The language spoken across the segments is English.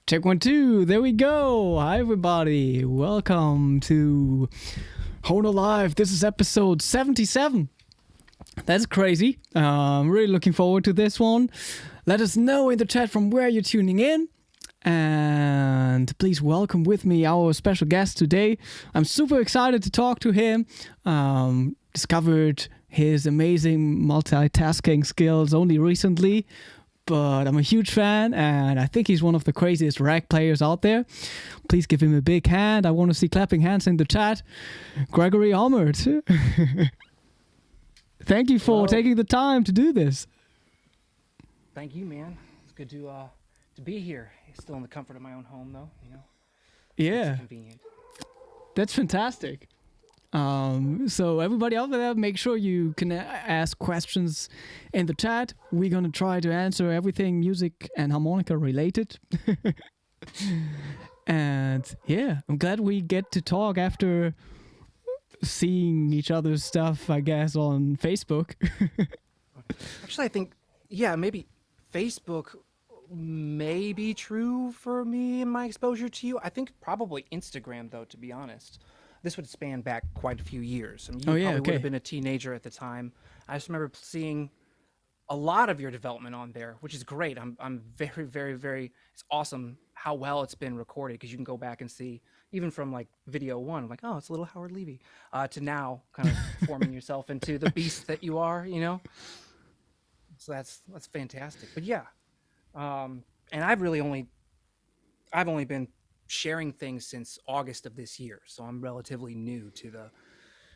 Check 1, 2. There we go. Hi, everybody. Welcome to Hohner Live. This is episode 77. That's crazy. I'm really looking forward to this one. Let us know in the chat from where you're tuning in. And please welcome with me our special guest today. I'm super excited to talk to him. Discovered his amazing multitasking skills only recently. But I'm a huge fan, and I think he's one of the craziest rag players out there. Please give him a big hand. I want to see clapping hands in the chat. Gregory Hommert. Thank you for taking the time to do this. Thank you, man. It's good to be here. Still in the comfort of my own home, though. You know. Yeah. It's convenient. That's fantastic. So everybody out there, make sure you can ask questions in the chat. We're gonna try to answer everything music and harmonica related. And yeah, I'm glad we get to talk after seeing each other's stuff, I guess, on Facebook. Actually, I think, maybe Facebook may be true for me and my exposure to you. I think probably Instagram, though, to be honest. This would span back quite a few years. I mean, you probably would have been a teenager at the time. I just remember seeing a lot of your development on there, which is great. I'm very, very, very. It's awesome how well it's been recorded, because you can go back and see, even from like video one, I'm like, oh, it's a little Howard Levy, to now kind of forming yourself into the beast that you are, you know. So that's fantastic. But yeah, and I've only been sharing things since August of this year, so I'm relatively new to the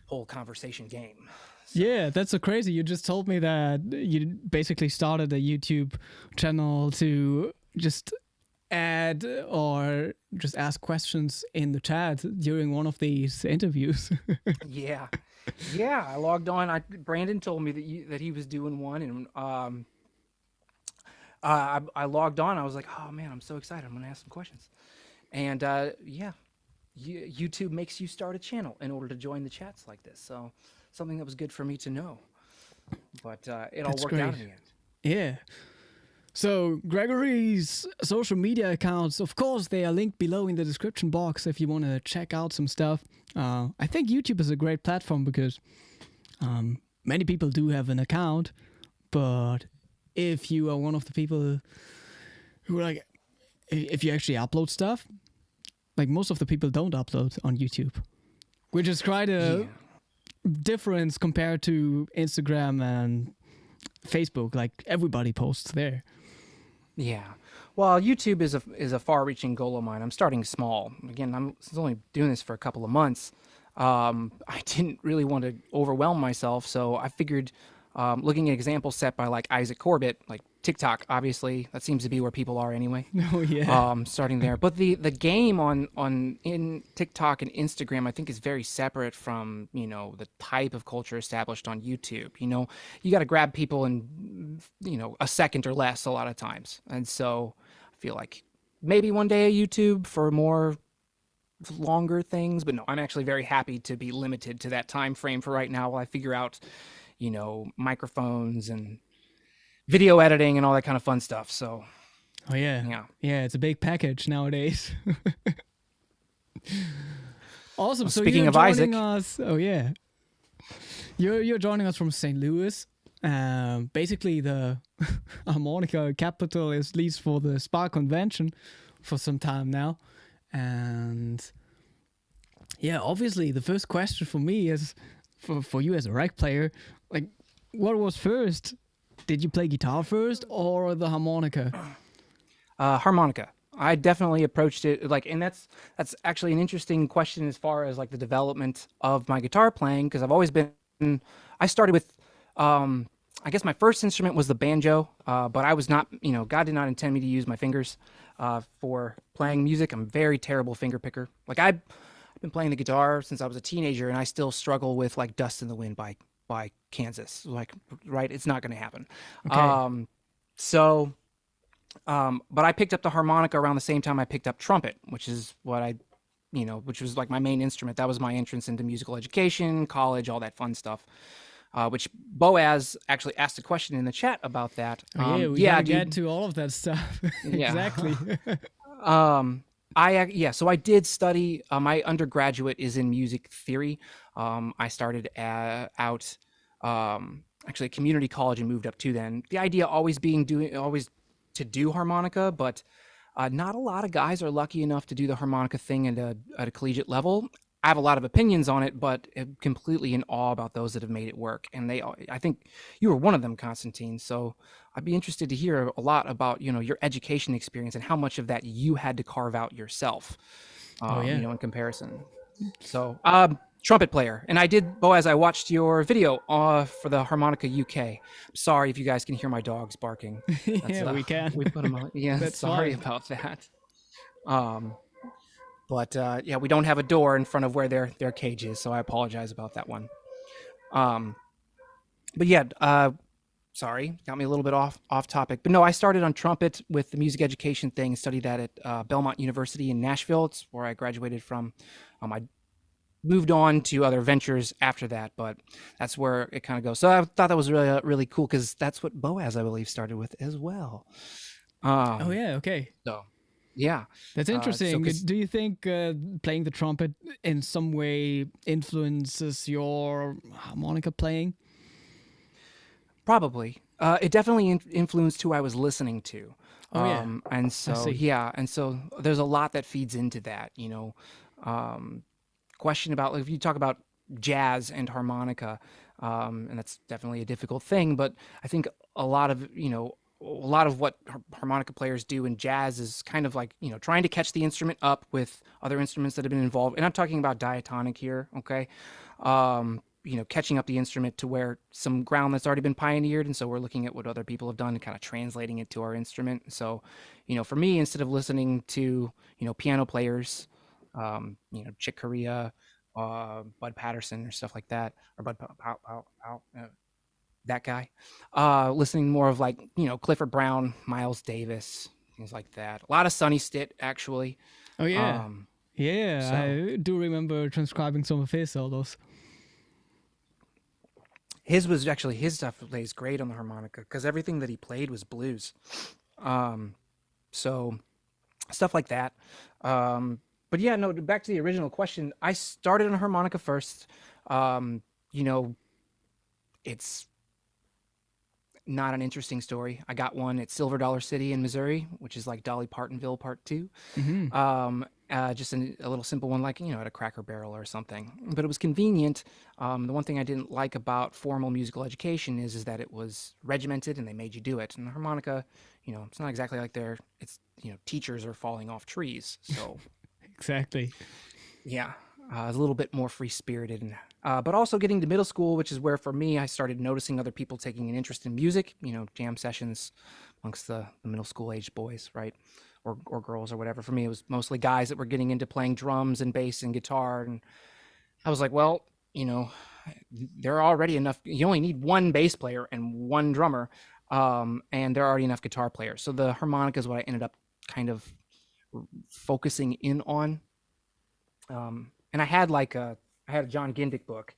whole conversation game. So. Yeah, that's so crazy. You just told me that you basically started a YouTube channel to just add or just ask questions in the chat during one of these interviews. yeah, I logged on. Brandon told me that he was doing one, and I logged on. I was like, oh man, I'm so excited. I'm gonna ask some questions. And YouTube makes you start a channel in order to join the chats like this. So something that was good for me to know. But it all worked out in the end. Yeah. So Gregory's social media accounts, of course, they are linked below in the description box if you want to check out some stuff. I think YouTube is a great platform because many people do have an account. But if you are one of the people who are like, if you actually upload stuff, like most of the people don't upload on YouTube, which is quite a difference compared to Instagram and Facebook. Like everybody posts there. Yeah, well, YouTube is a far-reaching goal of mine. I'm starting small. Again, I'm only doing this for a couple of months. I didn't really want to overwhelm myself, so I figured, looking at examples set by like Isaac Corbett, like TikTok, obviously that seems to be where people are anyway. Oh yeah. Starting there, but the game in TikTok and Instagram, I think, is very separate from, you know, the type of culture established on YouTube. You know, you got to grab people in, you know, a second or less a lot of times, and so I feel like maybe one day a YouTube for more longer things, but no, I'm actually very happy to be limited to that time frame for right now while I figure out, you know, microphones and video editing and all that kind of fun stuff. So, yeah, it's a big package nowadays. Awesome. Well, so speaking you're of joining Isaac, us. Oh yeah, you're joining us from St. Louis. Basically, the harmonica capital, is at least for the Spa convention, for some time now. And yeah, obviously, the first question for me is for you as a rag player, like, what was first? Did you play guitar first or the harmonica? Harmonica. I definitely approached it like, and that's actually an interesting question as far as like the development of my guitar playing, because I've always been. I started with, I guess my first instrument was the banjo, but I was not, you know, God did not intend me to use my fingers for playing music. I'm a very terrible finger picker. Like I've been playing the guitar since I was a teenager, and I still struggle with like Dust in the Wind by Kansas. Like, right, it's not going to happen. Okay. But I picked up the harmonica around the same time I picked up trumpet, which is which was like my main instrument. That was my entrance into musical education, college, all that fun stuff. Which Boaz actually asked a question in the chat about that. We gotta get to all of that stuff. Exactly. Um, so I did study. My undergraduate is in music theory. I started out actually at community college and moved up to then. The idea always being doing always to do harmonica, but not a lot of guys are lucky enough to do the harmonica thing at a collegiate level. I have a lot of opinions on it, but am completely in awe about those that have made it work. And I think you were one of them, Constantine. So I'd be interested to hear a lot about, your education experience and how much of that you had to carve out yourself, Oh yeah. in comparison. So, trumpet player. And I did, Boaz, I watched your video for the Harmonica UK. Sorry if you guys can hear my dogs barking. That's, Yeah, we can. we put them on. Yeah, That's sorry fine. about that. Um, but yeah, we don't have a door in front of where their cage is, so I apologize about that one. Um, but yeah, sorry, got me a little bit off topic. But no, I started on trumpet with the music education thing. Studied that at Belmont University in Nashville. It's where I graduated from. I moved on to other ventures after that, but that's where it kind of goes. So I thought that was really cool because that's what Boaz, I believe, started with as well. Oh Um, yeah, okay. so yeah, That's so interesting. because Do you think playing the trumpet in some way influences your harmonica playing? probably it definitely influenced who I was listening to. Oh yeah, And I so see. yeah, and so there's a lot that feeds into that. Um, question about like, if you talk about jazz and harmonica, and that's definitely a difficult thing, but I think a lot of a lot of what harmonica players do in jazz is kind of like trying to catch the instrument up with other instruments that have been involved, and I'm talking about diatonic here, okay? Catching up the instrument to where some ground that's already been pioneered, and so we're looking at what other people have done and kind of translating it to our instrument. So for me, instead of listening to piano players, Chick Corea, Bud Patterson or stuff like that, or that guy. Listening more of like, Clifford Brown, Miles Davis, things like that. A lot of Sonny Stitt, actually. Oh yeah, Um, yeah. so I do remember transcribing some of his solos. his stuff plays great on the harmonica because everything that he played was blues. Um, so stuff like that. But yeah, no, back to the original question. I started on harmonica first. You know, it's not an interesting story. I got one at Silver Dollar City in Missouri, which is like Dolly Partonville Part 2. Hmm. Just a little simple one, like, at a Cracker Barrel or something. But it was convenient. The one thing I didn't like about formal musical education is that it was regimented and they made you do it. And the harmonica, it's not exactly like teachers are falling off trees. So Exactly. yeah, a little bit more free spirited, and but also getting to middle school, which is where for me I started noticing other people taking an interest in music. Jam sessions amongst the middle school aged boys, right, or girls or whatever. For me, it was mostly guys that were getting into playing drums and bass and guitar, and I was like, well, there are already enough. You only need one bass player and one drummer, and there are already enough guitar players. So the harmonica is what I ended up kind of focusing in on. And I had a John Gindick book.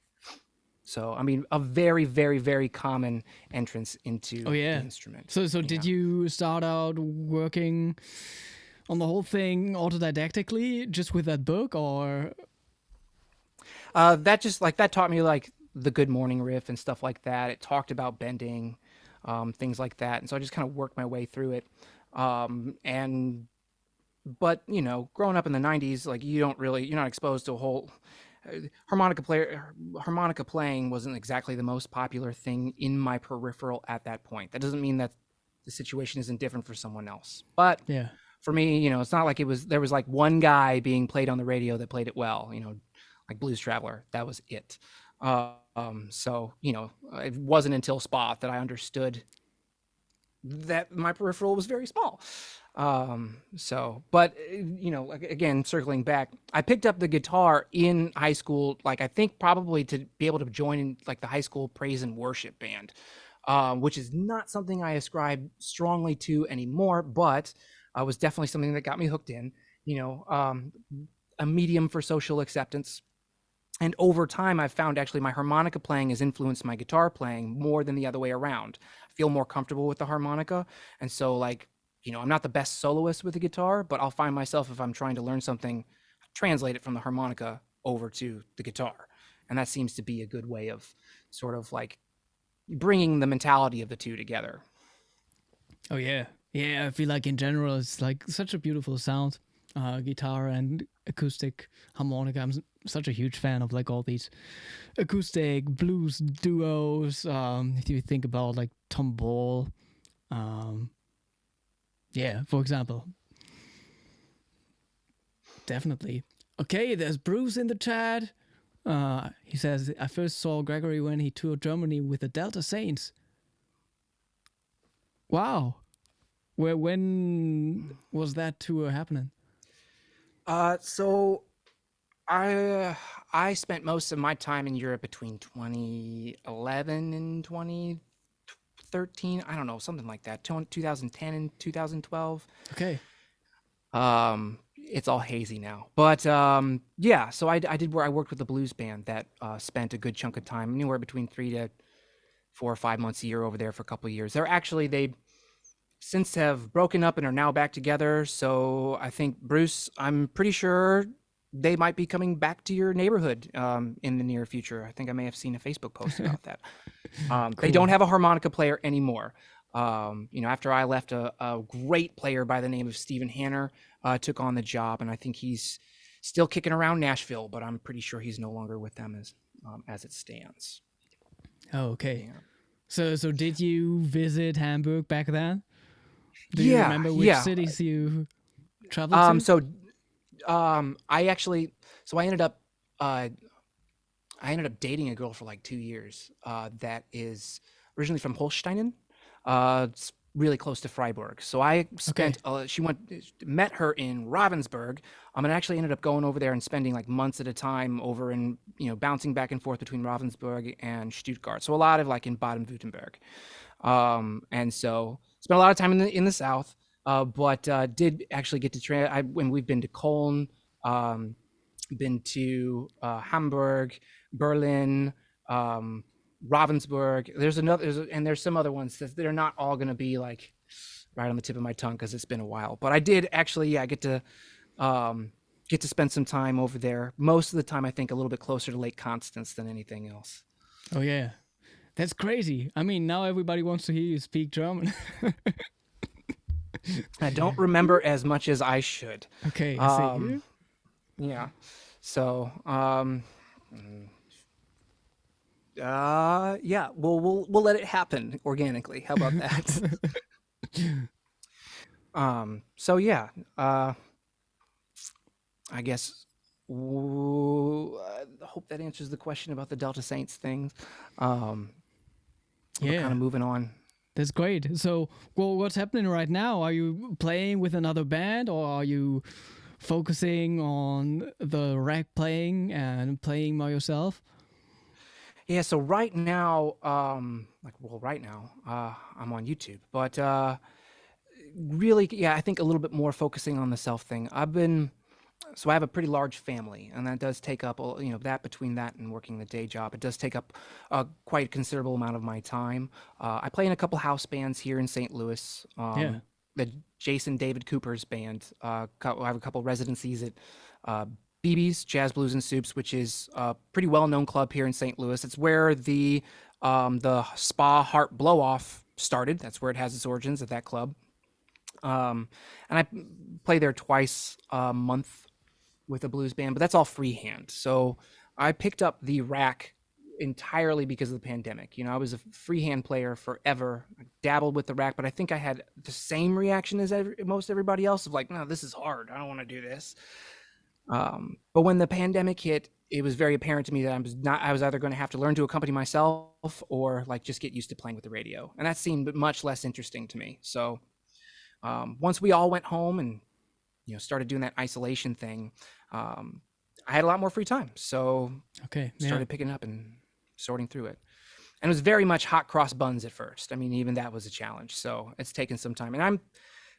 So I mean, a very, very, very common entrance Oh into the yeah. instrument. So did Yeah. you start out working on the whole thing autodidactically just with that book, or? That taught me like the good morning riff and stuff like that. It talked about bending, things like that, and so I just kind of worked my way through it. And but growing up in the '90s, like you're not exposed to a whole harmonica playing wasn't exactly the most popular thing in my peripheral at that point. That doesn't mean that the situation isn't different for someone else. But Yeah. for me, it's not like there was like one guy being played on the radio that played it well, like Blues Traveler. That was it. So, it wasn't until Spot that I understood that my peripheral was very small. But again, circling back, I picked up the guitar in high school, like I think probably to be able to join in like the high school praise and worship band, which is not something I ascribe strongly to anymore, but was definitely something that got me hooked in, a medium for social acceptance. And over time, I've found actually my harmonica playing has influenced my guitar playing more than the other way around. I feel more comfortable with the harmonica. And so like I'm not the best soloist with the guitar, but I'll find myself if I'm trying to learn something, translate it from the harmonica over to the guitar. And that seems to be a good way of sort of like bringing the mentality of the two together. Oh yeah, yeah. I feel like in general, it's like such a beautiful sound, guitar and acoustic harmonica. Such a huge fan of like all these acoustic blues duos. If you think about like Tom Ball, um, yeah, for example, definitely. Okay, there's Bruce in the chat. He says, I first saw Gregory when he toured Germany with the Delta Saints. Wow. When was that tour happening? So I spent most of my time in Europe between 2011 and 2013. I don't know, something like that. 2010 and 2012. Okay. It's all hazy now, but yeah. So I did where I worked with a blues band that spent a good chunk of time, anywhere between 3 to 4 or 5 months a year over there for a couple of years. They since have broken up and are now back together. So I think Bruce, I'm pretty sure they might be coming back to your neighborhood in the near future. I think I may have seen a Facebook post about that. They don't have a harmonica player anymore. After I left, a great player by the name of Stephen Hanner took on the job, and I think he's still kicking around Nashville, but I'm pretty sure he's no longer with them as it stands. Oh, okay. Yeah. So did you visit Hamburg back then? Do you remember which cities you traveled to? I ended up dating a girl for like 2 years that is originally from Holstein. It's really close to Freiburg. So I spent, met her in Ravensburg. And actually ended up going over there and spending like months at a time over in, bouncing back and forth between Ravensburg and Stuttgart. So a lot of like in Baden-Württemberg. And so spent a lot of time in the south, but did actually get to when we've been to Cologne, been to Hamburg, Berlin, Ravensburg. There's some other ones that they're not all going to be like right on the tip of my tongue because it's been a while. But I did actually, get to spend some time over there. Most of the time, I think a little bit closer to Lake Constance than anything else. Oh yeah, that's crazy. I mean, now everybody wants to hear you speak German. I don't remember as much as I should. Okay, I see. Yeah. So, yeah, we'll let it happen organically. How about that? So yeah, I guess I hope that answers the question about the Delta Saints thing. We're kind of moving on. That's great. So, well, what's happening right now? Are you playing with another band, or are you focusing on the rack playing and playing by yourself? Yeah, so right now, I'm on YouTube, but really, I think a little bit more focusing on the self thing. So I have a pretty large family, and that does take up, that between that and working the day job, it does take up quite a considerable amount of my time. I play in a couple house bands here in St. Louis. The Jason David Cooper's band. I have a couple residencies at BB's Jazz Blues and Soups, which is a pretty well-known club here in St. Louis. It's where the Spa Heart Blow Off started. That's where it has its origins, at that club. And I play there twice a month with a blues band, but that's all freehand. So I picked up the rack entirely because of the pandemic. I was a freehand player forever. I dabbled with the rack, but I think I had the same reaction as most everybody else of like, no, this is hard. I don't want to do this. But when the pandemic hit, it was very apparent to me that I was either going to have to learn to accompany myself or like just get used to playing with the radio. And that seemed much less interesting to me. So once we all went home and started doing that isolation thing, I had a lot more free time. So started picking up and sorting through it. And it was very much hot cross buns at first. I mean, even that was a challenge. So it's taken some time. And I've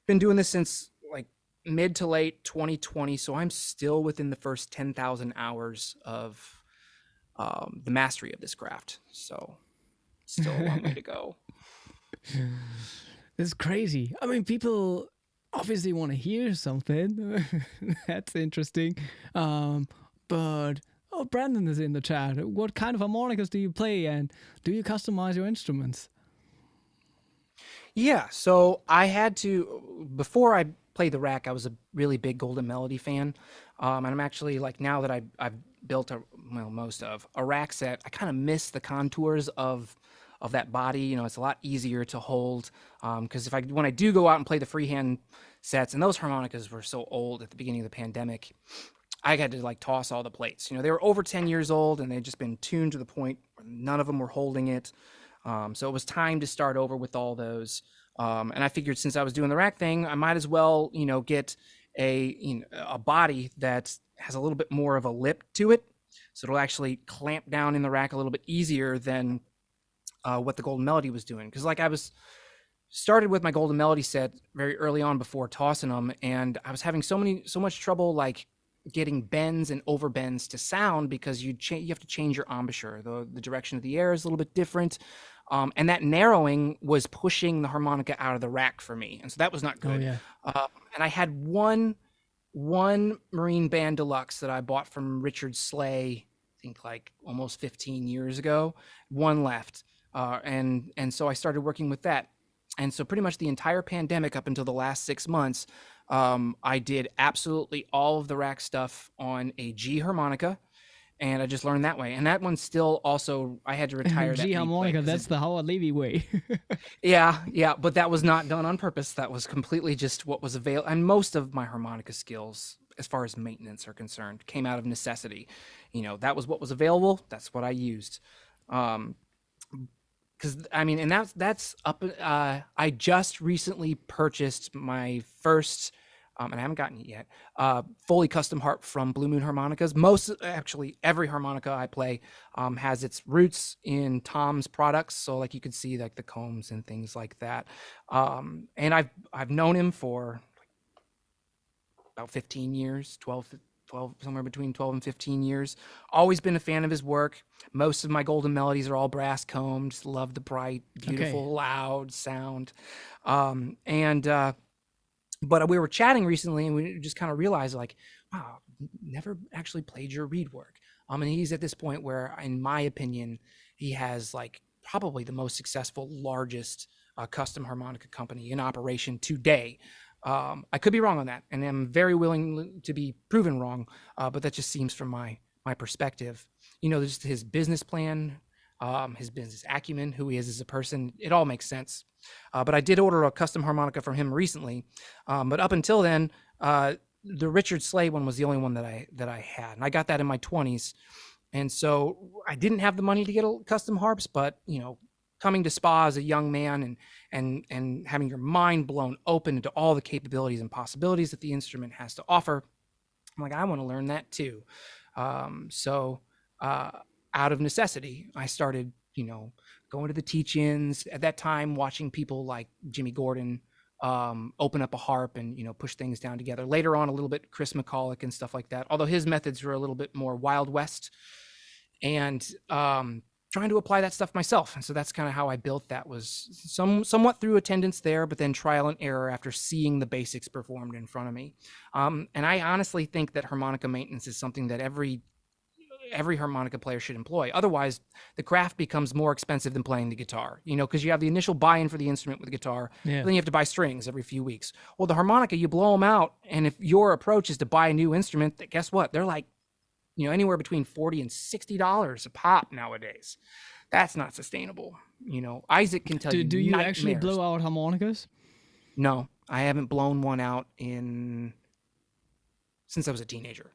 been doing this since like mid to late 2020. So I'm still within the first 10,000 hours of the mastery of this craft. So still a long way to go. It's crazy. I mean, people obviously want to hear something. That's interesting. But oh, Brandon is in the chat. What kind of harmonicas do you play, and do you customize your instruments? Yeah, so I had to before I played the rack. I was a really big Golden Melody fan, and I'm actually like now that I've built most of a rack set. I kind of miss the contours of that body. You know, it's a lot easier to hold because if I when I do go out and play the freehand sets, and those harmonicas were so old at the beginning of the pandemic, I had to like toss all the plates. You know, they were over 10 years old and they'd just been tuned to the point where none of them were holding it. So it was time to start over with all those. And I figured since I was doing the rack thing, I might as well, you know, get a body that has a little bit more of a lip to it. So it'll actually clamp down in the rack a little bit easier than what the Golden Melody was doing. Because like I was started with my Golden Melody set very early on before tossing them, and I was having so much trouble like getting bends and overbends to sound because you have to change your embouchure. The direction of the air is a little bit different. And that narrowing was pushing the harmonica out of the rack for me. And so that was not good. Oh yeah. And I had one Marine Band Deluxe that I bought from Richard Slay, I think like almost 15 years ago, one left. And so I started working with that. And so pretty much the entire pandemic up until the last 6 months, I did absolutely all of the rack stuff on a G harmonica, and I just learned that way. And that one still also, I had to retire that G harmonica, replay, that's the Howard Levy way. yeah, but that was not done on purpose. That was completely just what was available. And most of my harmonica skills, as far as maintenance are concerned, came out of necessity. You know, that was what was available. That's what I used. Because I mean, and that's up. I just recently purchased my first, and I haven't gotten it yet. Fully custom harp from Blue Moon Harmonicas. Actually, every harmonica I play has its roots in Tom's products. So, like you could see, like the combs and things like that. And I've known him for about 15 years, 12, somewhere between 12 and 15 years. Always been a fan of his work. Most of my Golden Melodies are all brass combed. Just love the bright, beautiful, loud sound. But we were chatting recently and we just kind of realized like, wow, never actually played your reed work. And he's at this point where, in my opinion, he has like probably the most successful, largest custom harmonica company in operation today. I could be wrong on that, and I'm very willing to be proven wrong, but that just seems from my perspective. You know, just his business plan, his business acumen, who he is as a person, it all makes sense. But I did order a custom harmonica from him recently, but up until then, the Richard Slay one was the only one that I had, and I got that in my 20s, and so I didn't have the money to get a custom harps, but you know, coming to Spa as a young man and having your mind blown open to all the capabilities and possibilities that the instrument has to offer, I'm like, I want to learn that too. So out of necessity, I started, you know, going to the teach-ins. At that time, watching people like Jimmy Gordon open up a harp and, you know, push things down together. Later on, a little bit Chris McCulloch and stuff like that, although his methods were a little bit more Wild West. And trying to apply that stuff myself. And so that's kind of how I built that, was somewhat through attendance there, but then trial and error after seeing the basics performed in front of me. And I honestly think that harmonica maintenance is something that every harmonica player should employ. Otherwise, the craft becomes more expensive than playing the guitar, you know, because you have the initial buy-in for the instrument with the guitar, then you have to buy strings every few weeks. Well, the harmonica, you blow them out, and if your approach is to buy a new instrument, guess what? They're like, you know, anywhere between $40 and $60 a pop nowadays. That's not sustainable. You know, Isaac can tell you. Do you actually blow out harmonicas? No, I haven't blown one out since I was a teenager.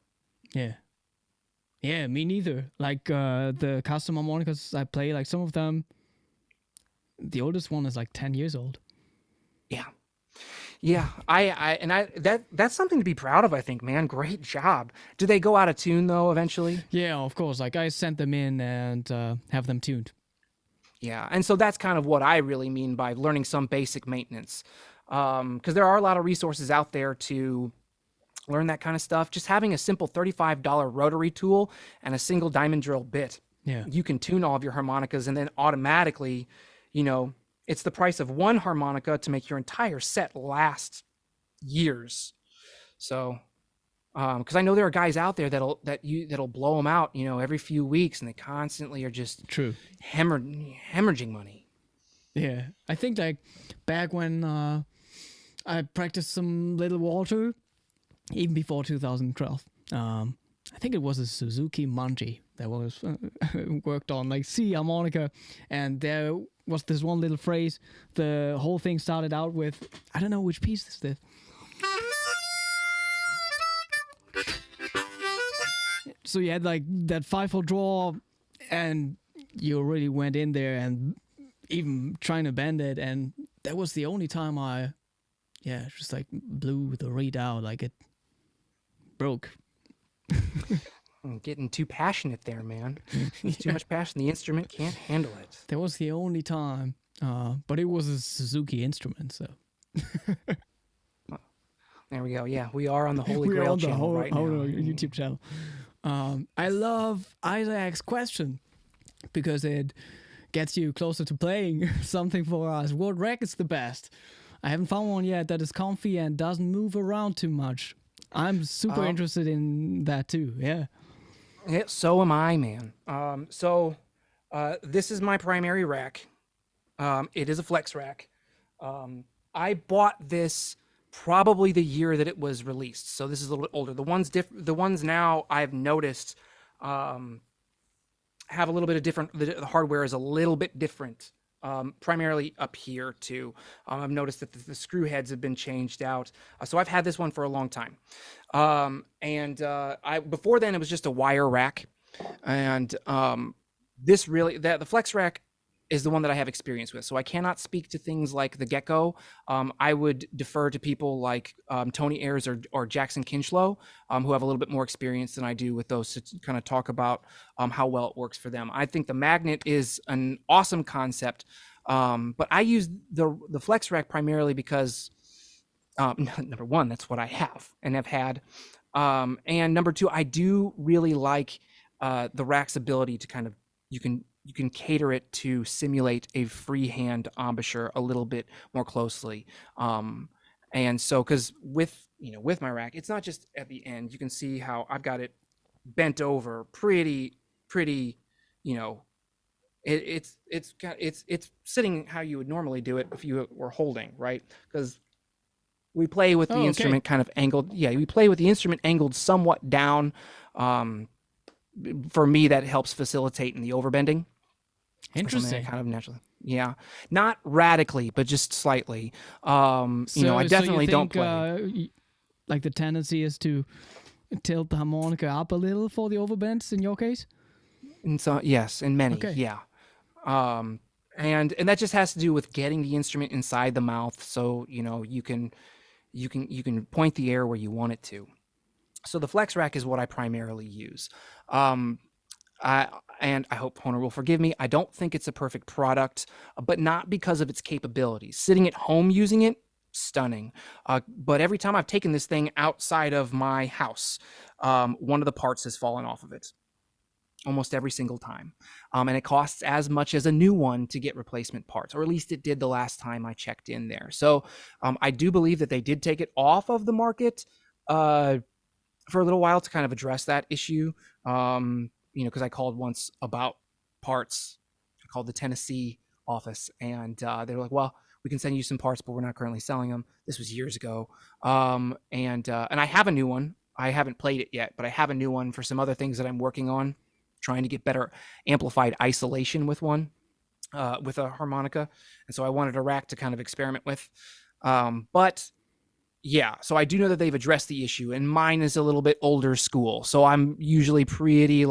Yeah, me neither. Like the custom harmonicas I play, like some of them, the oldest one is like 10 years old. Yeah, that's something to be proud of, I think, man. Great job. Do they go out of tune though eventually? Yeah, of course. Like I sent them in and have them tuned. Yeah, and so that's kind of what I really mean by learning some basic maintenance, because there are a lot of resources out there to learn that kind of stuff. Just having a simple $35 rotary tool and a single diamond drill bit, you can tune all of your harmonicas, and then automatically, you know, it's the price of one harmonica to make your entire set last years. So, because I know there are guys out there that'll blow them out, every few weeks, and they constantly are just True. hemorrhaging money. Yeah, I think like back when I practiced some Little Walter, even before 2012. I think it was a Suzuki Manji that was worked on like C harmonica, and there was this one little phrase. The whole thing started out with, I don't know which piece this is. So you had like that 5/4 draw, and you really went in there and even trying to bend it, and that was the only time I just like blew the reed out, like it broke. I'm getting too passionate there, man. There's too much passion. The instrument can't handle it. That was the only time, but it was a Suzuki instrument, so. There we go. Yeah, we are on the Holy We're Grail on the channel right now. YouTube channel. I love Isaac's question because it gets you closer to playing something for us. What rack is the best? I haven't found one yet that is comfy and doesn't move around too much. I'm super interested in that too. Yeah. Yeah, so am I, man. This is my primary rack. It is a flex rack. I bought this probably the year that it was released, so this is a little bit older. The ones now I've noticed have a little bit of different. The hardware is a little bit different. Primarily up here too. I've noticed that the screw heads have been changed out. So I've had this one for a long time. Before then it was just a wire rack, and the flex rack is the one that I have experience with. So I cannot speak to things like the Gecko. I would defer to people like Tony Ayers or Jackson Kinchlow, who have a little bit more experience than I do with those, to kind of talk about how well it works for them. I think the magnet is an awesome concept, but I use the flex rack primarily because number one, that's what I have and have had, and number two, I do really like the rack's ability to kind of you can cater it to simulate a freehand embouchure a little bit more closely. And so, because with my rack, it's not just at the end. You can see how I've got it bent over pretty, it's sitting how you would normally do it if you were holding, right? Because we play with the instrument kind of angled. Yeah, we play with the instrument angled somewhat down. For me, that helps facilitate in the overbending. Interesting. Kind of naturally. Yeah. Not radically, but just slightly. I definitely don't play. Like the tendency is to tilt the harmonica up a little for the overbends in your case? And so, yes, in many. Okay. Yeah. And that just has to do with getting the instrument inside the mouth, so you can point the air where you want it to. So the flex rack is what I primarily use. And I hope Hohner will forgive me. I don't think it's a perfect product, but not because of its capabilities. Sitting at home using it, stunning. But every time I've taken this thing outside of my house, one of the parts has fallen off of it. Almost every single time. And it costs as much as a new one to get replacement parts, or at least it did the last time I checked in there. So I do believe that they did take it off of the market for a little while to kind of address that issue. Because I called once about parts. I called the Tennessee office, and they were like, well, we can send you some parts, but we're not currently selling them. This was years ago. And I have a new one. I haven't played it yet, but I have a new one for some other things that I'm working on, trying to get better amplified isolation with with a harmonica. And so I wanted a rack to kind of experiment with. But yeah, so I do know that they've addressed the issue, and mine is a little bit older school. So I'm usually pretty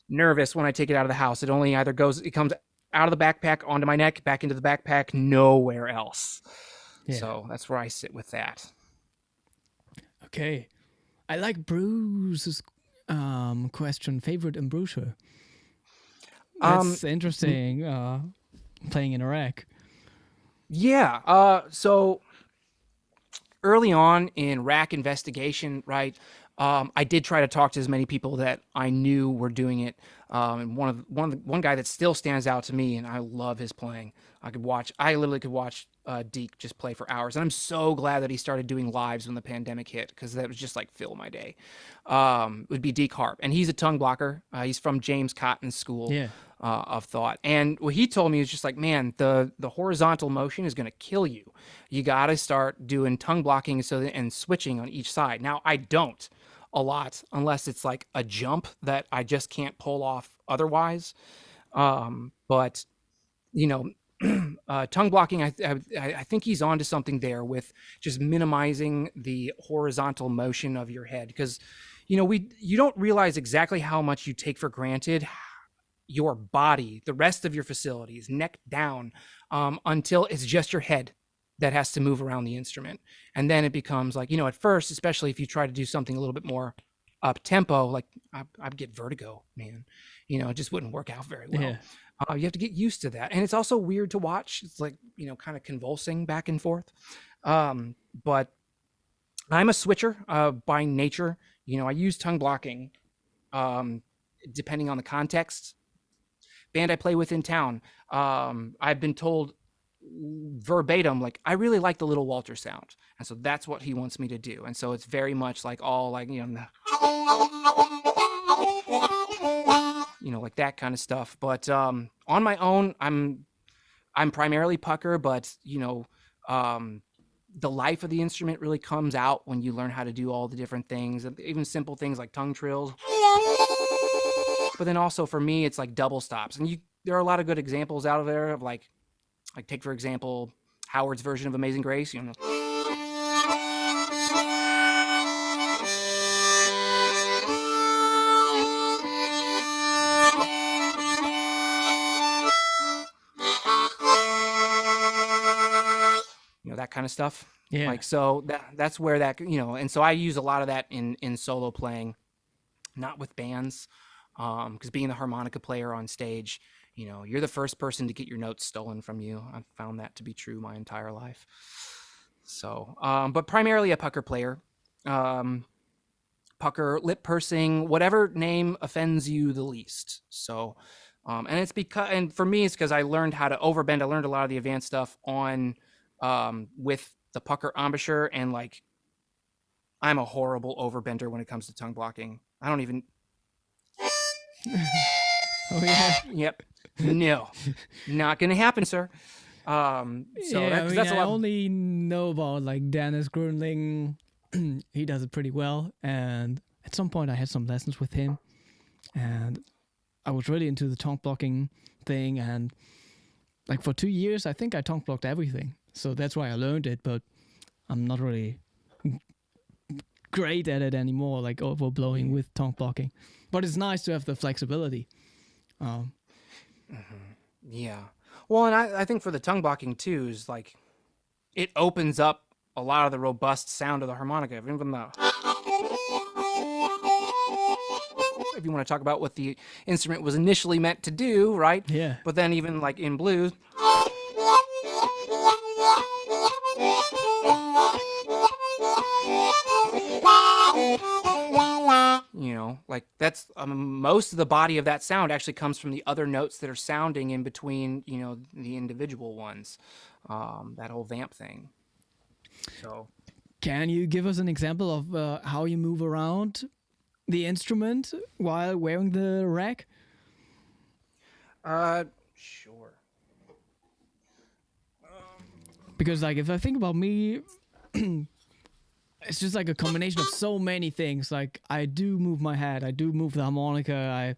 nervous when I take it out of the house. It only either it comes out of the backpack onto my neck, back into the backpack, nowhere else. Yeah. So that's where I sit with that. Okay. I like Bruce's question, favorite embouchure. That's interesting, playing in a rack. Yeah. So early on in rack investigation, right, I did try to talk to as many people that I knew were doing it. And one guy that still stands out to me, and I love his playing. I literally could watch Deke just play for hours, and I'm so glad that he started doing lives when the pandemic hit, because that was just like fill my day. Would be Deke Harp, and he's a tongue blocker. He's from James Cotton's school Yeah. of thought, and what he told me is just like, man, the horizontal motion is going to kill you. You got to start doing tongue blocking and switching on each side. Now I don't a lot unless it's like a jump that I just can't pull off otherwise. But you know, tongue blocking, I think he's onto something there with just minimizing the horizontal motion of your head, because you don't realize exactly how much you take for granted your body, the rest of your facilities, neck down, until it's just your head that has to move around the instrument. And then it becomes like, at first, especially if you try to do something a little bit more up tempo, like I'd get vertigo, man. It just wouldn't work out very well. Yeah. You have to get used to that. And it's also weird to watch. It's like, kind of convulsing back and forth. But I'm a switcher by nature. I use tongue blocking depending on the context. Band I play with in town, I've been told verbatim, like, I really like the Little Walter sound, and so that's what he wants me to do. And so it's very much like all like like that kind of stuff. But on my own, I'm primarily pucker, but the life of the instrument really comes out when you learn how to do all the different things, even simple things like tongue trills. But then also for me, it's like double stops, and there are a lot of good examples out of there of like take for example Howard's version of Amazing Grace. That kind of stuff. Yeah. Like, so that's where that, and so I use a lot of that in solo playing, not with bands, because being the harmonica player on stage, you're the first person to get your notes stolen from you. I've found that to be true my entire life. So, but primarily a pucker player. Pucker, lip pursing, whatever name offends you the least. So, and for me, it's because I learned how to overbend. I learned a lot of the advanced stuff with the pucker embouchure, and like, I'm a horrible overbender when it comes to tongue blocking. I don't even. Oh yeah. Yep. No, not gonna happen, sir. That's a I lot. only know about like Dennis Grunling. He does it pretty well, and at some point I had some lessons with him, and I was really into the tongue blocking thing, and like for 2 years I think I tongue blocked everything, so that's why I learned it, but I'm not really great at it anymore, like overblowing with tongue blocking. But it's nice to have the flexibility. Yeah. Well, and I think for the tongue blocking too is like, it opens up a lot of the robust sound of the harmonica. If you want to talk about what the instrument was initially meant to do, right? Yeah. But then even like in blues, like that's most of the body of that sound actually comes from the other notes that are sounding in between, the individual ones, that whole vamp thing. So, can you give us an example of how you move around the instrument while wearing the rack? Sure. Because like, if I think about me, it's just like a combination of so many things. Like, I do move my head, I do move the harmonica, I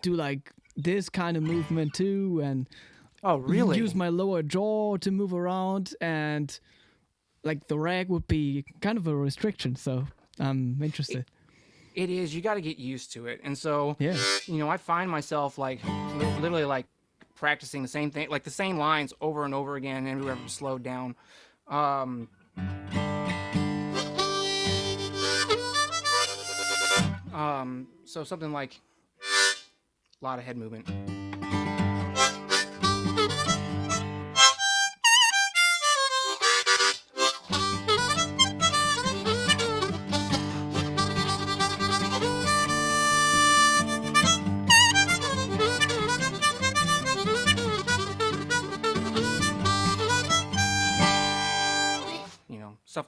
do like this kind of movement too, and use my lower jaw to move around, and like the rack would be kind of a restriction. So I'm interested. It is. You got to get used to it, and so yeah, I find myself like literally like practicing the same thing, like the same lines over and over again, everywhere I'm slowed down. So something like a lot of head movement.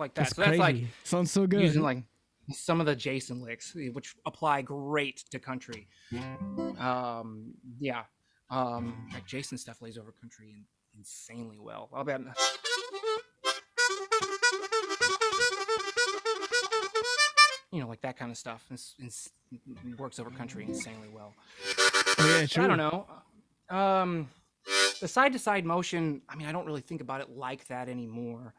like that. That's So that's like crazy. Sounds so good. using like some of the Jason licks, which apply great to country. Yeah. Like Jason stuff lays over country insanely well. I'll bet. Like that kind of stuff. Works over country insanely well. Oh, yeah, true. I don't know. The side to side motion, I mean, I don't really think about it like that anymore.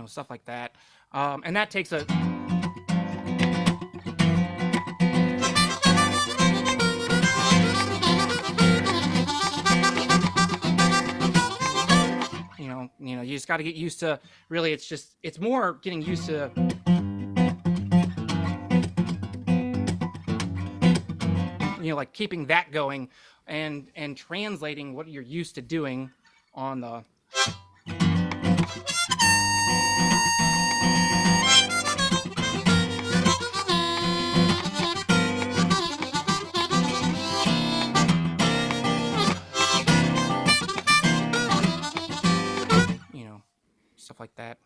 Stuff like that. And that takes a you just got to get used to, really, it's more getting used to like keeping that going and translating what you're used to doing on the stuff like that.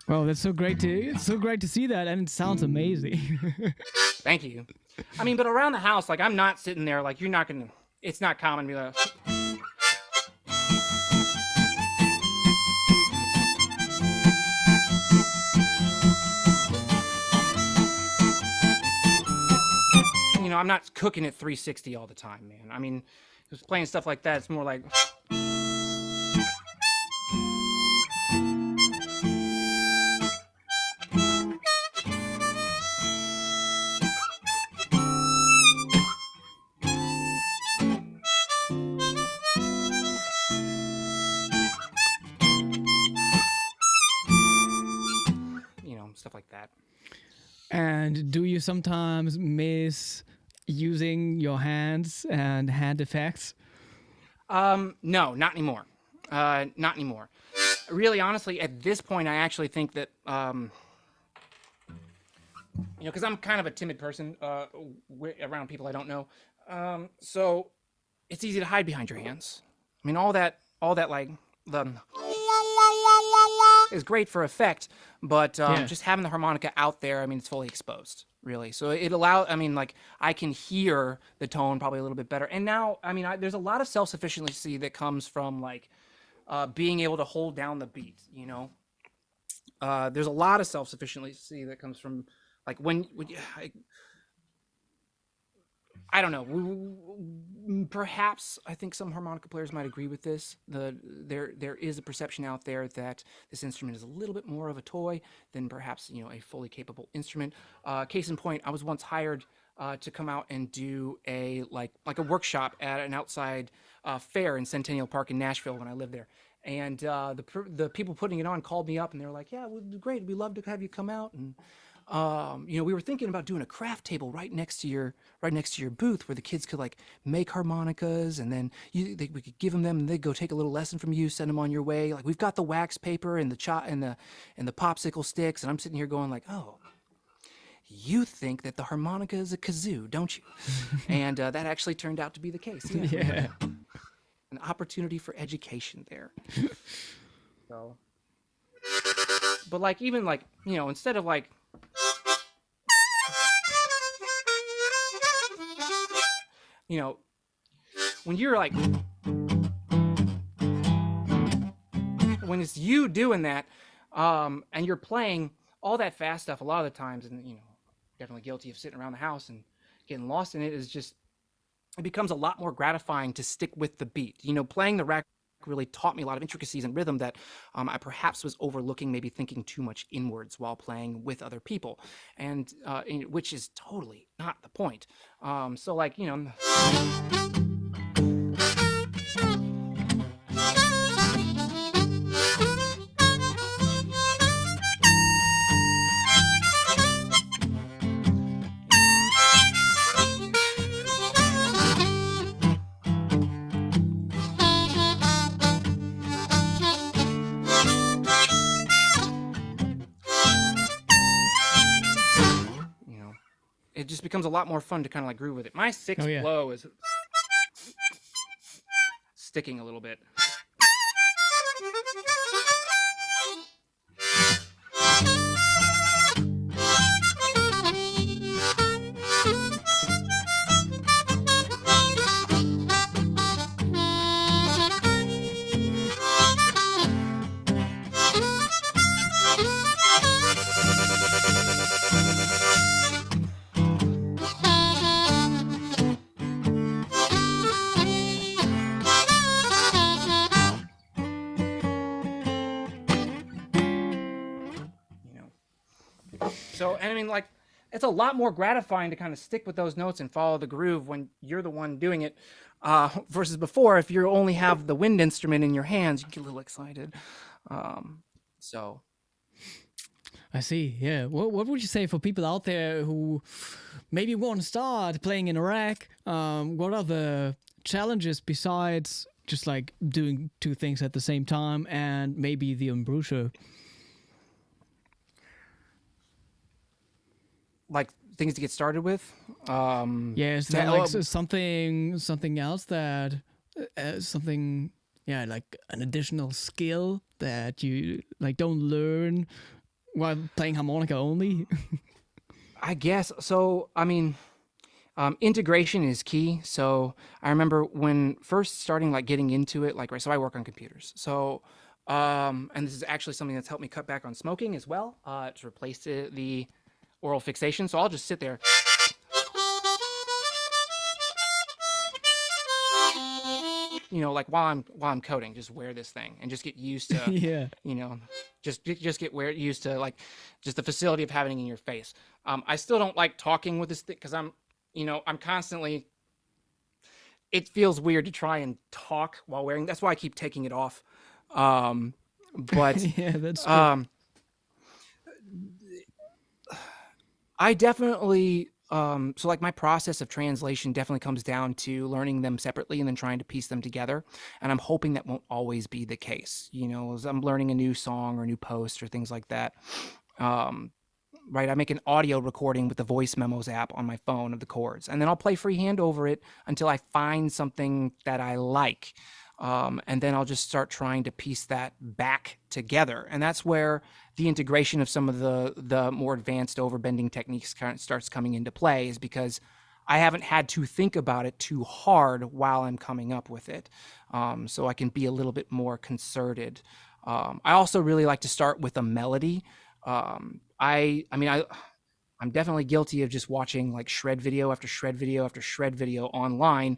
Well, it's so great to see that, and it sounds amazing. Thank you. I mean, but around the house, like, I'm not sitting there, like, it's not common to be like, I'm not cooking at 360 all the time, man. I mean, just playing stuff like that, it's more like stuff like that. And do you sometimes miss using your hands and hand effects? No, not anymore. Not anymore. Really, honestly, at this point, I actually think that, because I'm kind of a timid person around people I don't know. So it's easy to hide behind your hands. I mean, all that like the is great for effect, but just having the harmonica out there, I mean, it's fully exposed, really. So I can hear the tone probably a little bit better. And now, I mean, there's a lot of self-sufficiency that comes from like being able to hold down the beat, There's a lot of self-sufficiency that comes from like when I don't know. Perhaps I think some harmonica players might agree with this. There is a perception out there that this instrument is a little bit more of a toy than perhaps a fully capable instrument. Case in point, I was once hired to come out and do a workshop at an outside fair in Centennial Park in Nashville when I lived there. And the people putting it on called me up and they were like, "Yeah, well, great. We'd love to have you come out." And we were thinking about doing a craft table right next to your booth where the kids could like make harmonicas, and then we could give them and they'd go take a little lesson from you, send them on your way. Like, we've got the wax paper and the popsicle sticks, and I'm sitting here going like, "Oh, you think that the harmonica is a kazoo, don't you?" And that actually turned out to be the case. Yeah. An opportunity for education there. So, but like, even like, instead of like, when you're like, when it's you doing that, and you're playing all that fast stuff a lot of the times, and definitely guilty of sitting around the house and getting lost in it, is just, it becomes a lot more gratifying to stick with the beat. Playing the rack really taught me a lot of intricacies and rhythm that I perhaps was overlooking, maybe thinking too much inwards while playing with other people, and which is totally not the point. So like, it just becomes a lot more fun to kind of like groove with it. My sixth blow is sticking a little bit. So, and I mean, like, it's a lot more gratifying to kind of stick with those notes and follow the groove when you're the one doing it, versus before, if you only have the wind instrument in your hands, you get a little excited. So. I see. Yeah. What would you say for people out there who maybe want to start playing in a rack? What are the challenges besides just like doing two things at the same time and maybe the embouchure? Like things to get started with. Is there like something else that something like an additional skill that you like don't learn while playing harmonica only? I guess so. I mean, integration is key. So I remember when first starting like getting into it, like so I work on computers. So and this is actually something that's helped me cut back on smoking as well. To replace the oral fixation. So I'll just sit there. Like while I'm coding, just wear this thing and just get used to, just get used to like just the facility of having it in your face. I still don't like talking with this thing because I'm constantly, it feels weird to try and talk while wearing, that's why I keep taking it off. But yeah, that's true. I definitely, so like my process of translation definitely comes down to learning them separately and then trying to piece them together. And I'm hoping that won't always be the case, as I'm learning a new song or a new post or things like that. Right. I make an audio recording with the voice memos app on my phone of the chords, and then I'll play freehand over it until I find something that I like. And then I'll just start trying to piece that back together. And that's where the integration of some of the more advanced overbending techniques kind of starts coming into play, is because I haven't had to think about it too hard while I'm coming up with it. So I can be a little bit more concerted. I also really like to start with a melody. I'm definitely guilty of just watching like shred video after shred video after shred video online.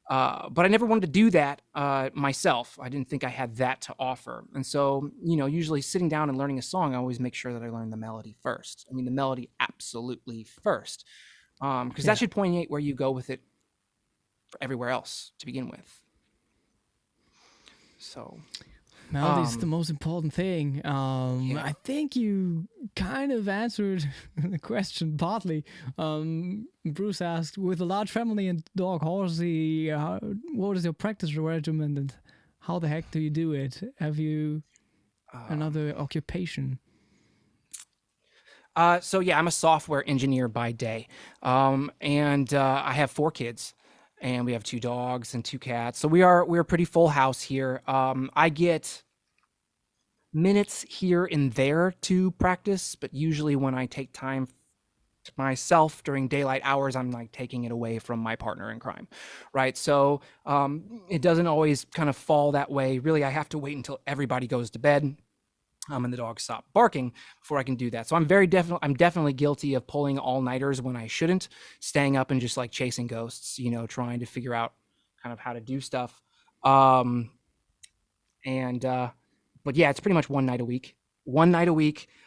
But I never wanted to do that myself. I didn't think I had that to offer. And so, usually sitting down and learning a song, I always make sure that I learn the melody first. I mean, the melody absolutely first, because that should point where you go with it for everywhere else to begin with. So melody's the most important thing. I think you kind of answered the question partly. Bruce asked, with a large family and dog horsey, what is your practice regimen and how the heck do you do it? Have you another occupation? So I'm a software engineer by day, and I have 4 kids. And we have 2 dogs and 2 cats. So we're a pretty full house here. I get minutes here and there to practice, but usually when I take time to myself during daylight hours, I'm like taking it away from my partner in crime, right? So it doesn't always kind of fall that way. Really, I have to wait until everybody goes to bed. And the dogs stop barking before I can do that. So I'm definitely guilty of pulling all-nighters when I shouldn't, staying up and just like chasing ghosts, trying to figure out kind of how to do stuff. But yeah, it's pretty much one night a week.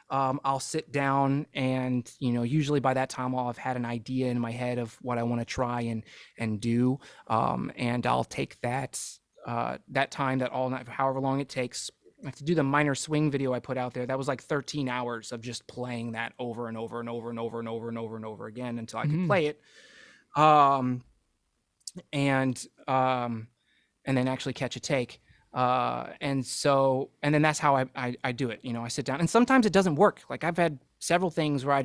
I'll sit down and, usually by that time I'll have had an idea in my head of what I want to try and do. And I'll take that time, that all night, however long it takes. Like to do the minor swing video I put out there, that was like 13 hours of just playing that over and over and over and over and over and over and over again until I could play it. And then actually catch a take. And then that's how I do it. I sit down, and sometimes it doesn't work. Like I've had several things where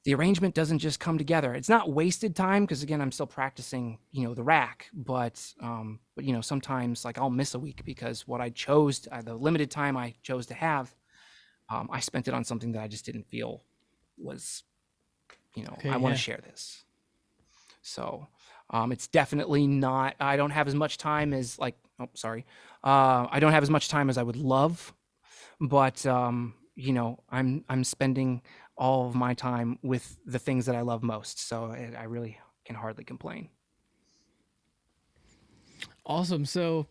the arrangement doesn't just come together. It's not wasted time because again, I'm still practicing, the rack, but sometimes like I'll miss a week because what I chose, the limited time I chose to have, I spent it on something that I just didn't feel was, Okay, I want yeah. to share this. So it's definitely not. I don't have as much time as like. Oh, sorry. I don't have as much time as I would love, but I'm spending all of my time with the things that I love most. So I really can hardly complain. Awesome. So,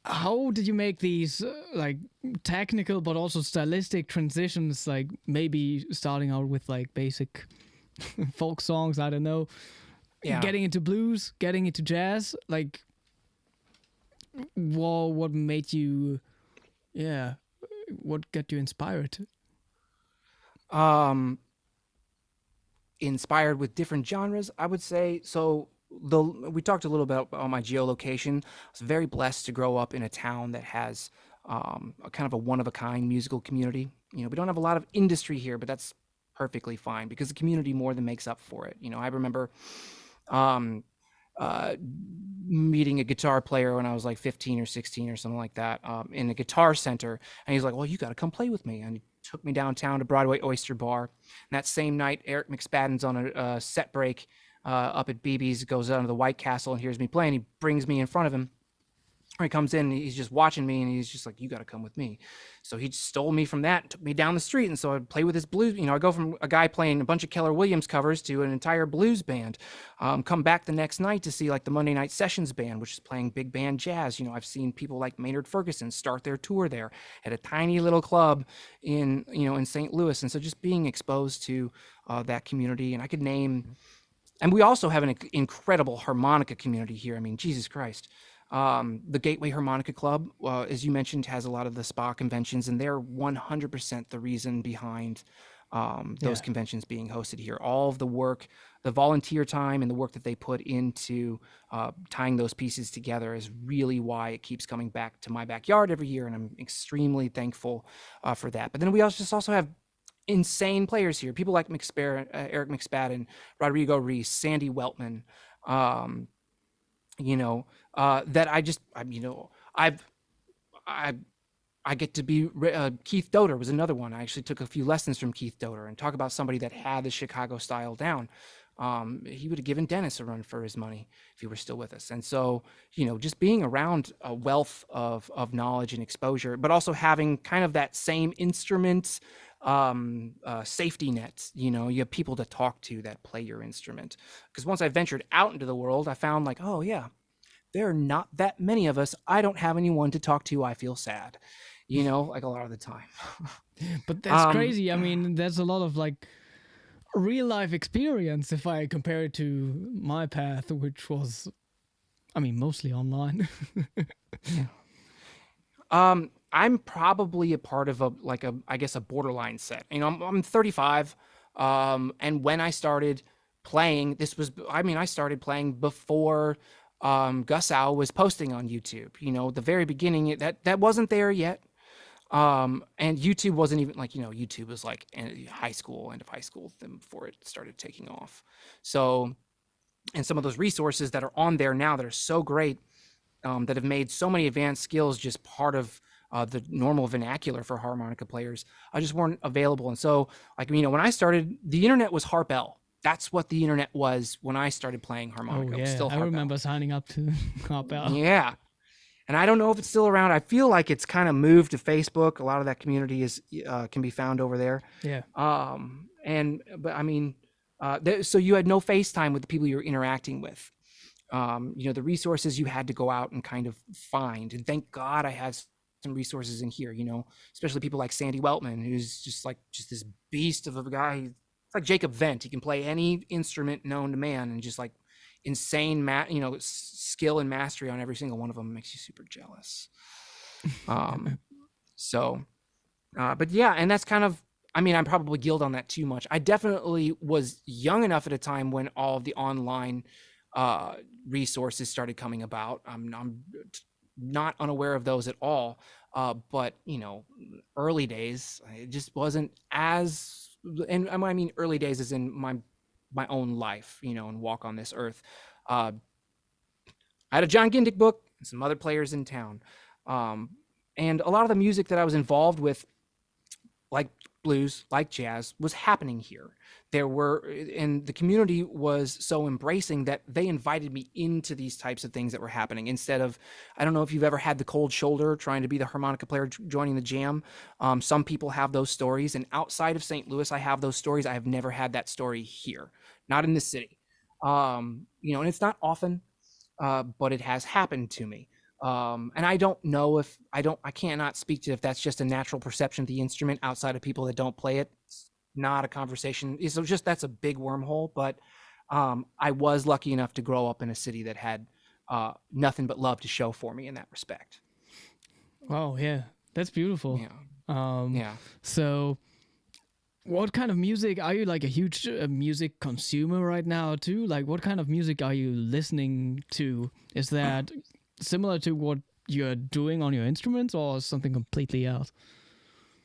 how did you make these like technical but also stylistic transitions? Like maybe starting out with like basic folk songs. I don't know. Yeah. Getting into blues, getting into jazz. Like, what made you? Yeah, what got you inspired? Um, Inspired with different genres, I would say. So we talked a little bit about my geolocation. I was very blessed to grow up in a town that has a kind of a one of a kind musical community. We don't have a lot of industry here, but that's perfectly fine because the community more than makes up for it. I remember um, uh, meeting a guitar player when I was like 15 or 16 or something like that in a guitar center. And he's like, well, you got to come play with me. And he took me downtown to Broadway Oyster Bar. And that same night, Eric McSpadden's on a set break up at BB's, goes down to the White Castle and hears me playing. He brings me in front of him. He comes in and he's just watching me and he's just like, you got to come with me. So he just stole me from that and took me down the street. And so I'd play with his blues. I go from a guy playing a bunch of Keller Williams covers to an entire blues band. Come back the next night to see like the Monday Night Sessions band, which is playing big band jazz. I've seen people like Maynard Ferguson start their tour there at a tiny little club in St. Louis. And so just being exposed to that community, and I could name, and we also have an incredible harmonica community here. I mean, Jesus Christ. The Gateway Harmonica Club, as you mentioned, has a lot of the spa conventions, and they're 100% the reason behind those conventions being hosted here. All of the work, the volunteer time, and the work that they put into tying those pieces together is really why it keeps coming back to my backyard every year, and I'm extremely thankful for that. But then we also have insane players here, people like Eric McSpadden, Rodrigo Reese, Sandy Weltman. That I get to be. Keith Doder was another one. I actually took a few lessons from Keith Doder, and talk about somebody that had the Chicago style down. He would have given Dennis a run for his money if he were still with us. And so, just being around a wealth of knowledge and exposure, but also having kind of that same instrument safety net. You have people to talk to that play your instrument. Because once I ventured out into the world, I found like, oh yeah, there are not that many of us. I don't have anyone to talk to. I feel sad, like a lot of the time. But that's crazy. I mean, there's a lot of like real life experience if I compare it to my path, which was, I mean, mostly online. I'm probably a part of I guess a borderline set. I'm 35, and when I started playing, I started playing before Gus Al was posting on YouTube. The very beginning, that wasn't there yet. And YouTube wasn't even like, YouTube was like end of high school before it started taking off. So, and some of those resources that are on there now that are so great, that have made so many advanced skills just part of the normal vernacular for harmonica players, just weren't available. And so, when I started, the internet was Harp-L. That's what the internet was when I started playing harmonica. Oh It was yeah, still I Harp-L. remember signing up to Harp-L. Yeah. And I don't know if it's still around. I feel like it's kind of moved to Facebook. A lot of that community can be found over there. Yeah. So you had no FaceTime with the people you were interacting with. The resources you had to go out and kind of find. And thank God I had some resources in here, especially people like Sandy Weltman, who's just this beast of a guy. It's like Jacob Vent. He can play any instrument known to man, and just like insane skill and mastery on every single one of them makes you super jealous. But yeah, and that's kind of, I'm probably guilty on that too much. I definitely was young enough at a time when all of the online resources started coming about. I'm not unaware of those at all. But early days, it just wasn't as and I mean early days is in my own life, and walk on this earth. Uh, I had a John Gindick book and some other players in town, um, and a lot of the music that I was involved with, like blues, like jazz, was happening here. And the community was so embracing that they invited me into these types of things that were happening instead of, I don't know if you've ever had the cold shoulder trying to be the harmonica player joining the jam. Some people have those stories, and outside of St. Louis, I have those stories. I have never had that story here, not in this city. And it's not often, but it has happened to me. And I don't know if I cannot speak to if that's just a natural perception of the instrument outside of people that don't play it. It's not a conversation. So just that's a big wormhole. But I was lucky enough to grow up in a city that had nothing but love to show for me in that respect. Wow, yeah, that's beautiful. Yeah. Um, Yeah. so what kind of music are you, like a huge music consumer right now too? Like what kind of music are you listening to? Is that similar to what you're doing on your instruments or something completely else?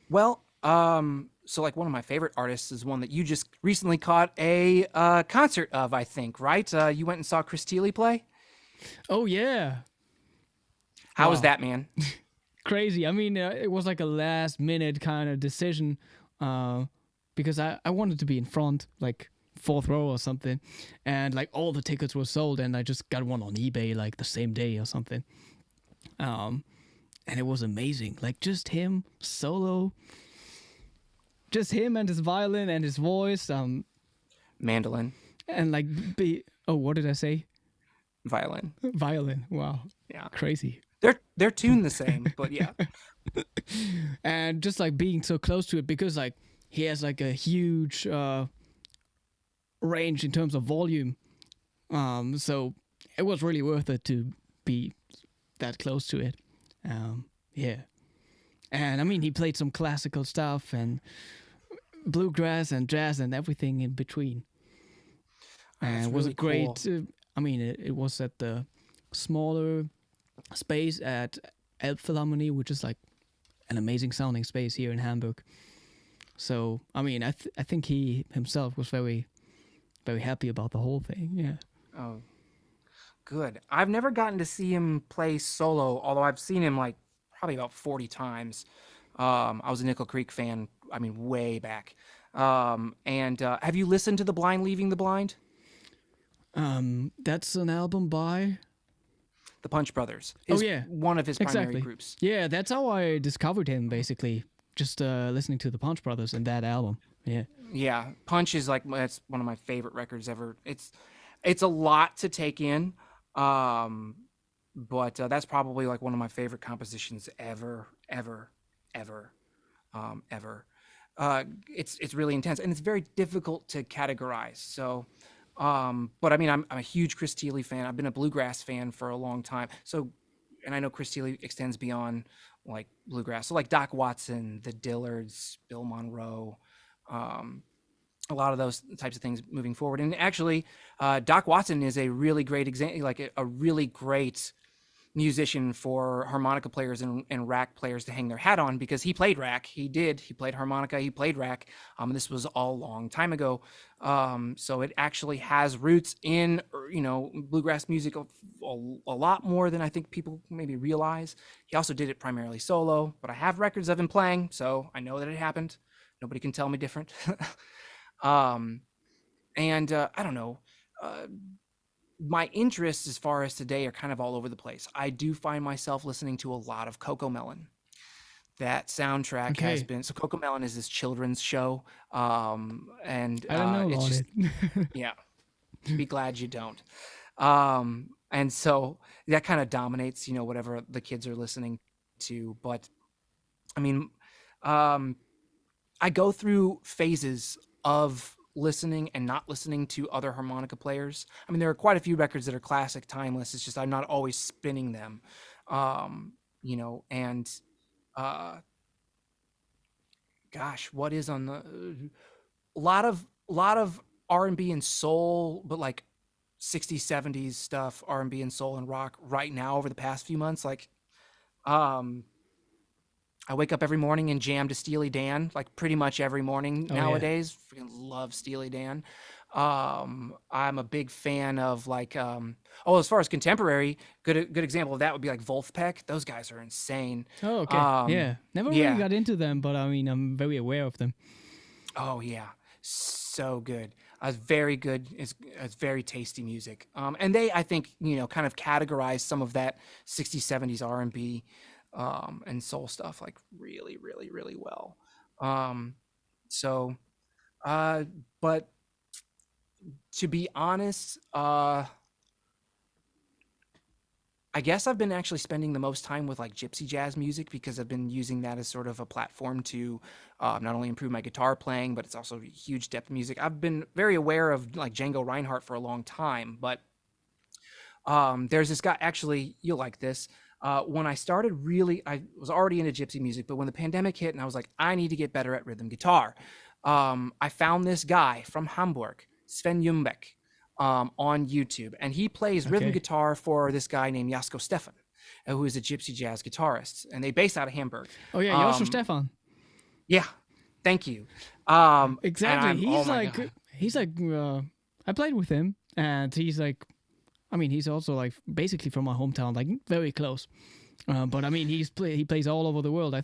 Well, so like one of my favorite artists is one that you just recently caught a concert of, I think, right? You went and saw Chris Thiele play. Oh yeah. How was Wow. that, man? Crazy. I mean, it was like a last minute kind of decision uh, because I wanted to be in front, like fourth row or something. And like all the tickets were sold, and I just got one on eBay like the same day or something. Um, and it was amazing. Like just him solo, just him and his violin and his voice. Mandolin, And like, oh, what did I say? violin. Violin. Wow. Yeah. Crazy. They're tuned the same, but yeah. And just like being so close to it because like he has like a huge range in terms of volume. So it was really worth it to be that close to it. Yeah. And I mean, he played some classical stuff and bluegrass and jazz and everything in between. And That's it was a really great, cool. I mean, it was at the smaller space at Elbphilharmonie, which is like an amazing sounding space here in Hamburg. So, I mean, I think he himself was very, very happy about the whole thing. Yeah. Oh, good. I've never gotten to see him play solo, although I've seen him like probably about 40 times. I was a Nickel Creek fan, I mean, way back. And have you listened to The Blind Leaving the Blind? That's an album by. The Punch Brothers Oh is yeah, one of his primary exactly. groups. Yeah, that's how I discovered him. Basically, just listening to the Punch Brothers and that album. Yeah. Yeah, Punch is like that's one of my favorite records ever. It's a lot to take in, um, but that's probably like one of my favorite compositions ever, ever, ever, ever. It's really intense and it's very difficult to categorize. So, but I mean, I'm a huge Chris Thiele fan. I've been a bluegrass fan for a long time. So, and I know Chris Thiele extends beyond like bluegrass. So like Doc Watson, the Dillards, Bill Monroe. Um, a lot of those types of things moving forward. And actually, Doc Watson is a really great example, like a really great musician for harmonica players and rack players to hang their hat on because he played rack. He played harmonica. He played rack. This was all a long time ago. So it actually has roots in, bluegrass music a lot more than I think people maybe realize. He also did it primarily solo, but I have records of him playing, so I know that it happened. Nobody can tell me different. um, and I don't know. My interests as far as today are kind of all over the place. I do find myself listening to a lot of Coco Melon. That soundtrack has Okay. been so Coco Melon is this children's show, and I don't know it's about just it. yeah. Be glad you don't. And so that kind of dominates, whatever the kids are listening to. But I mean, um, I go through phases of listening and not listening to other harmonica players. I mean, there are quite a few records that are classic, timeless. It's just I'm not always spinning them, and uh, gosh, what is on the a lot of R&B and soul, but like 60s, 70s stuff, R&B and soul and rock right now over the past few months. Like, um, I wake up every morning and jam to Steely Dan, like pretty much every morning Oh yeah. nowadays. Freaking love Steely Dan. I'm a big fan of like, as far as contemporary, good example of that would be like Wolfpack. Those guys are insane. Oh okay. Yeah. Never really Yeah. got into them, but I mean, I'm very aware of them. Oh yeah, so good. Very good. It's very tasty music. And they, I think, kind of categorize some of that 60s, 70s R&B, and soul stuff like really, really, really well. Um, so, but to be honest, I guess I've been actually spending the most time with like gypsy jazz music because I've been using that as sort of a platform to not only improve my guitar playing, but it's also huge depth music. I've been very aware of like Django Reinhardt for a long time, but there's this guy, actually, you'll like this. When I started really, I was already into gypsy music, but when the pandemic hit and I was like, I need to get better at rhythm guitar, I found this guy from Hamburg, Sven Jumbeck, on YouTube, and he plays rhythm guitar for this guy named Jasko Stefan, who is a gypsy jazz guitarist, and they base out of Hamburg. Oh yeah, Joshua Stefan. Yeah, thank you. Exactly. He's like I played with him, and he's like, I mean, he's also like basically from my hometown, like very close. But I mean, he plays all over the world. I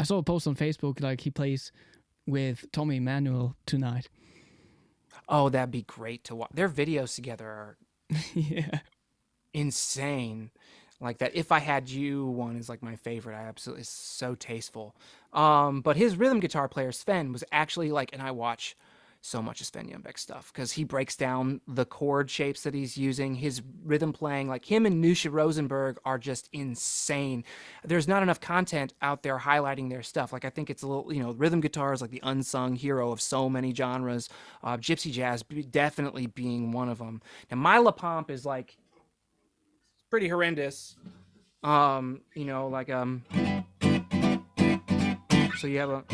saw a post on Facebook like he plays with Tommy Emmanuel tonight. Oh, that'd be great to watch. Their videos together are Yeah. insane. Like that If I Had You one is like my favorite. It's so tasteful. But his rhythm guitar player Sven was actually like, and I watch so much of Sven Jumbeck stuff because he breaks down the chord shapes that he's using, his rhythm playing. Like him and Nusha Rosenberg are just insane. There's not enough content out there highlighting their stuff. Like I think it's a little, rhythm guitar is like the unsung hero of so many genres. Gypsy jazz definitely being one of them. Now my La Pompe is like pretty horrendous. So you have a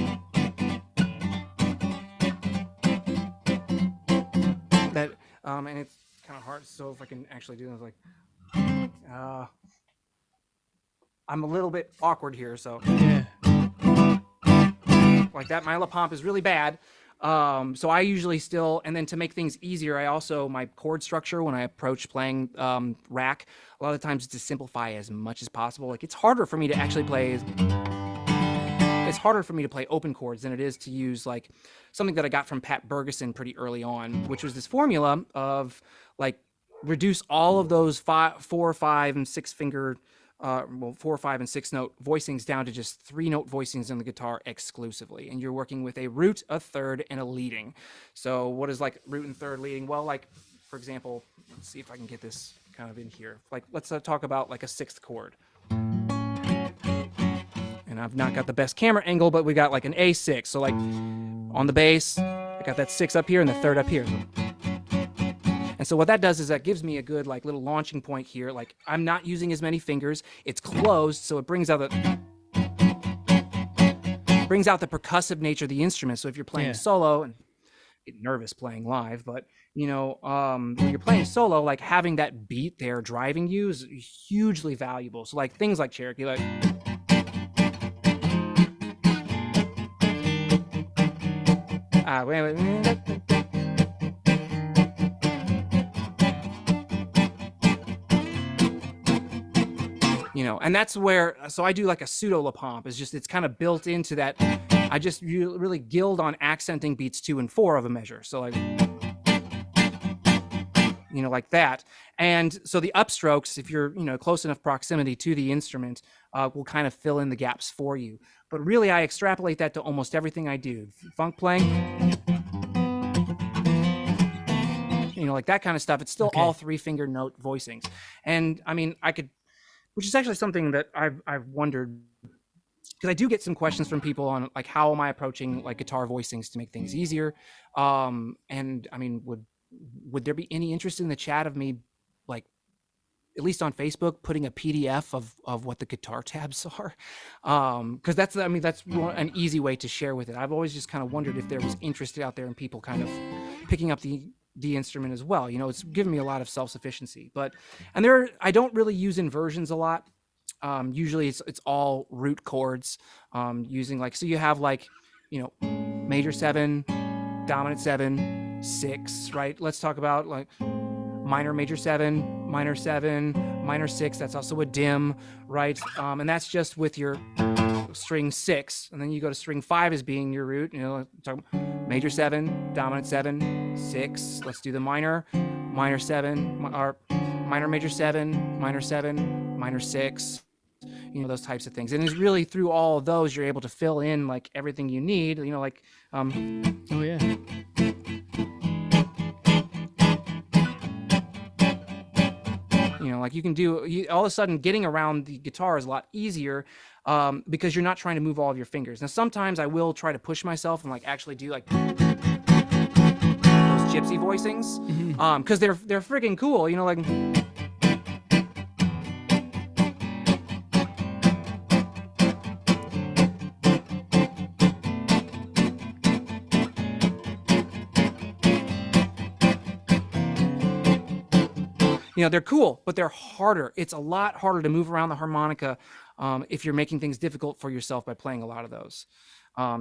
that and it's kind of hard, so if I can actually do this, like I'm a little bit awkward here, so Yeah. like that. My La Pompe is really bad. So I usually still, and then to make things easier, I also, my chord structure when I approach playing rack, a lot of times it's to simplify as much as possible. Like it's harder for me to actually play open chords than it is to use like something that I got from Pat Bergeson pretty early on, which was this formula of like reduce all of those 4, 5, and 6 finger 4, 5, and 6 note voicings down to just 3 note voicings on the guitar exclusively, and you're working with a root, a third, and a leading. So what is like root and third leading? Well, like for example, let's see if I can get this kind of in here. Like let's talk about like a 6th chord. And I've not got the best camera angle, but we got like an A6. So like on the bass, I got that 6 up here and the third up here. And so what that does is that gives me a good like little launching point here. Like I'm not using as many fingers. It's closed, so it brings out the percussive nature of the instrument. So if you're playing solo, and I get nervous playing live, but when you're playing solo, like having that beat there driving you is hugely valuable. So like things like Cherokee, like and that's where, so I do like a pseudo La Pompe. It's kind of built into that. I just really gild on accenting beats 2 and 4 of a measure. So like, like that. And so the upstrokes, if you're, close enough proximity to the instrument, will kind of fill in the gaps for you. But really, I extrapolate that to almost everything I do. Funk playing, like that kind of stuff. It's still all 3-finger note voicings. And I mean, which is actually something that I've wondered, because I do get some questions from people on like, how am I approaching like guitar voicings to make things easier? And I mean, would there be any interest in the chat of me, like, at least on Facebook, putting a PDF of what the guitar tabs are? Because that's an easy way to share with it. I've always just kind of wondered if there was interest out there in people kind of picking up the instrument as well. It's given me a lot of self-sufficiency. I don't really use inversions a lot. Usually it's all root chords, using like, so you have like, major 7, dominant 7, 6, right? Let's talk about like minor major 7, minor 6. That's also a dim, right? And that's just with your string 6, and then you go to string 5 as being your root. Talk major 7, dominant 7, 6. Let's do the minor 7, or minor major 7, minor 6. Those types of things. And it's really through all of those you're able to fill in like everything you need. Like Oh yeah. Like you can do, all of a sudden getting around the guitar is a lot easier, because you're not trying to move all of your fingers. Now sometimes I will try to push myself and like actually do like those gypsy voicings, because they're freaking cool. Like. They're cool, but they're harder. It's a lot harder to move around the harmonica if you're making things difficult for yourself by playing a lot of those.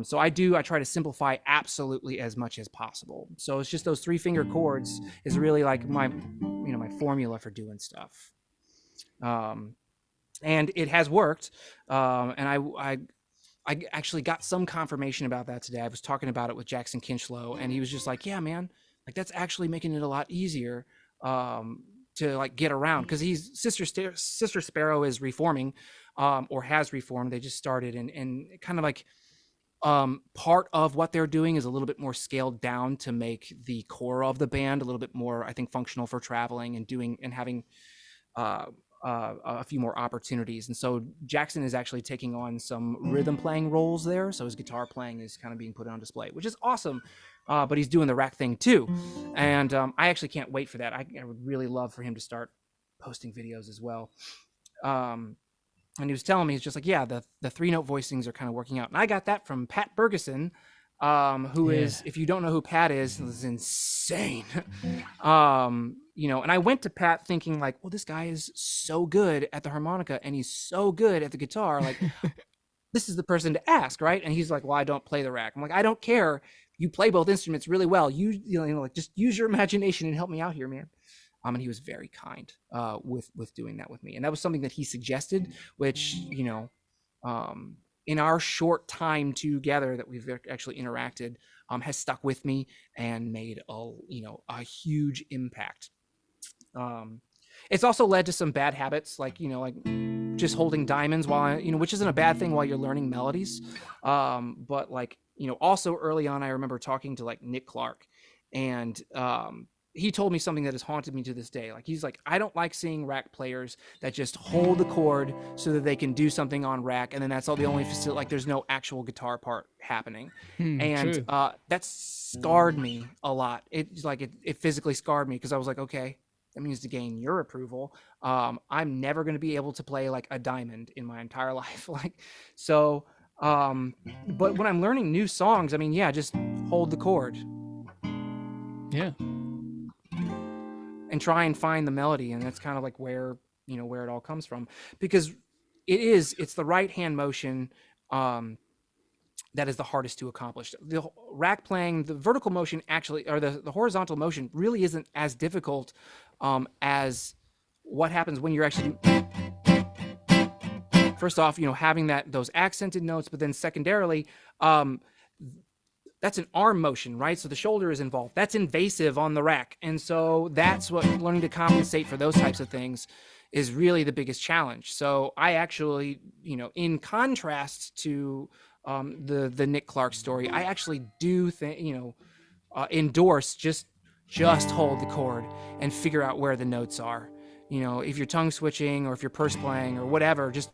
So I try to simplify absolutely as much as possible. So it's just those 3-finger chords is really like my formula for doing stuff. And it has worked. And I actually got some confirmation about that today. I was talking about it with Jackson Kinchlow, and he was just like, yeah, man, like that's actually making it a lot easier to like get around, because Sister Sparrow is reforming, or has reformed. They just started, and kind of like part of what they're doing is a little bit more scaled down to make the core of the band a little bit more, I think, functional for traveling and having a few more opportunities. And so Jackson is actually taking on some rhythm playing roles there. So his guitar playing is kind of being put on display, which is awesome. But he's doing the rack thing too. And I actually can't wait for that. I would really love for him to start posting videos as well. And he was telling me, he's just like, yeah, the 3-note voicings are kind of working out. And I got that from Pat Bergeson, who is, if you don't know who Pat is insane. And I went to Pat thinking like, well, this guy is so good at the harmonica and he's so good at the guitar. Like, this is the person to ask, right? And he's like, well, I don't play the rack. I'm like, I don't care. You play both instruments really well. Like just use your imagination and help me out here, man. And he was very kind with doing that with me. And that was something that he suggested, which, in our short time together that we've actually interacted, has stuck with me and made a huge impact. It's also led to some bad habits, like just holding diamonds while which isn't a bad thing while you're learning melodies. But like, also early on, I remember talking to like Nick Clark, and he told me something that has haunted me to this day. Like, he's like, I don't like seeing rack players that just hold the chord so that they can do something on rack, and then that's all the only facility. Like, there's no actual guitar part happening, and that scarred me a lot. It physically scarred me, because I was like, okay, that means to gain your approval, I'm never going to be able to play like a diamond in my entire life. But when I'm learning new songs, just hold the chord. Yeah. And try and find the melody, and that's kind of like where it all comes from, because it's the right hand motion that is the hardest to accomplish. The rack playing, the vertical motion actually, or the horizontal motion really isn't as difficult as what happens when you're actually, first off, having those accented notes, but then secondarily, that's an arm motion, right? So the shoulder is involved. That's invasive on the rack. And so that's what learning to compensate for those types of things is really the biggest challenge. So I actually, in contrast to the Nick Clark story, I actually do endorse just hold the chord and figure out where the notes are. If you're tongue switching or if you're purse playing or whatever, just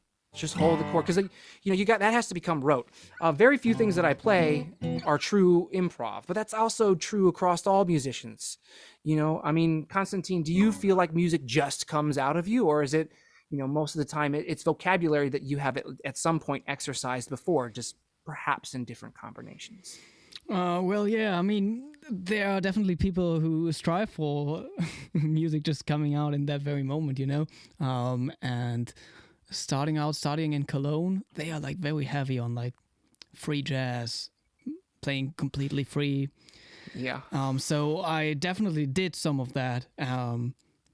hold the chord, because that has to become rote. Very few things that I play are true improv, but that's also true across all musicians. Konstantin, do you feel like music just comes out of you, or is it, most of the time it's vocabulary that you have at some point exercised before, just perhaps in different combinations? Well, yeah, there are definitely people who strive for music just coming out in that very moment, and studying in Cologne, they are like very heavy on like free jazz, playing completely free. Yeah. So I definitely did some of that,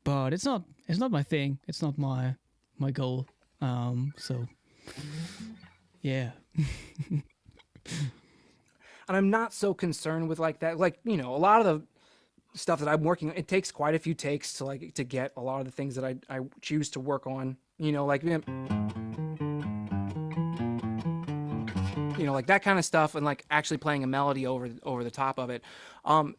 but it's not my thing. It's not my goal. So yeah, And I'm not so concerned with like that. Like, a lot of the stuff that I'm working on, it takes quite a few takes to get a lot of the things that I choose to work on. Like that kind of stuff, and like actually playing a melody over the top of it.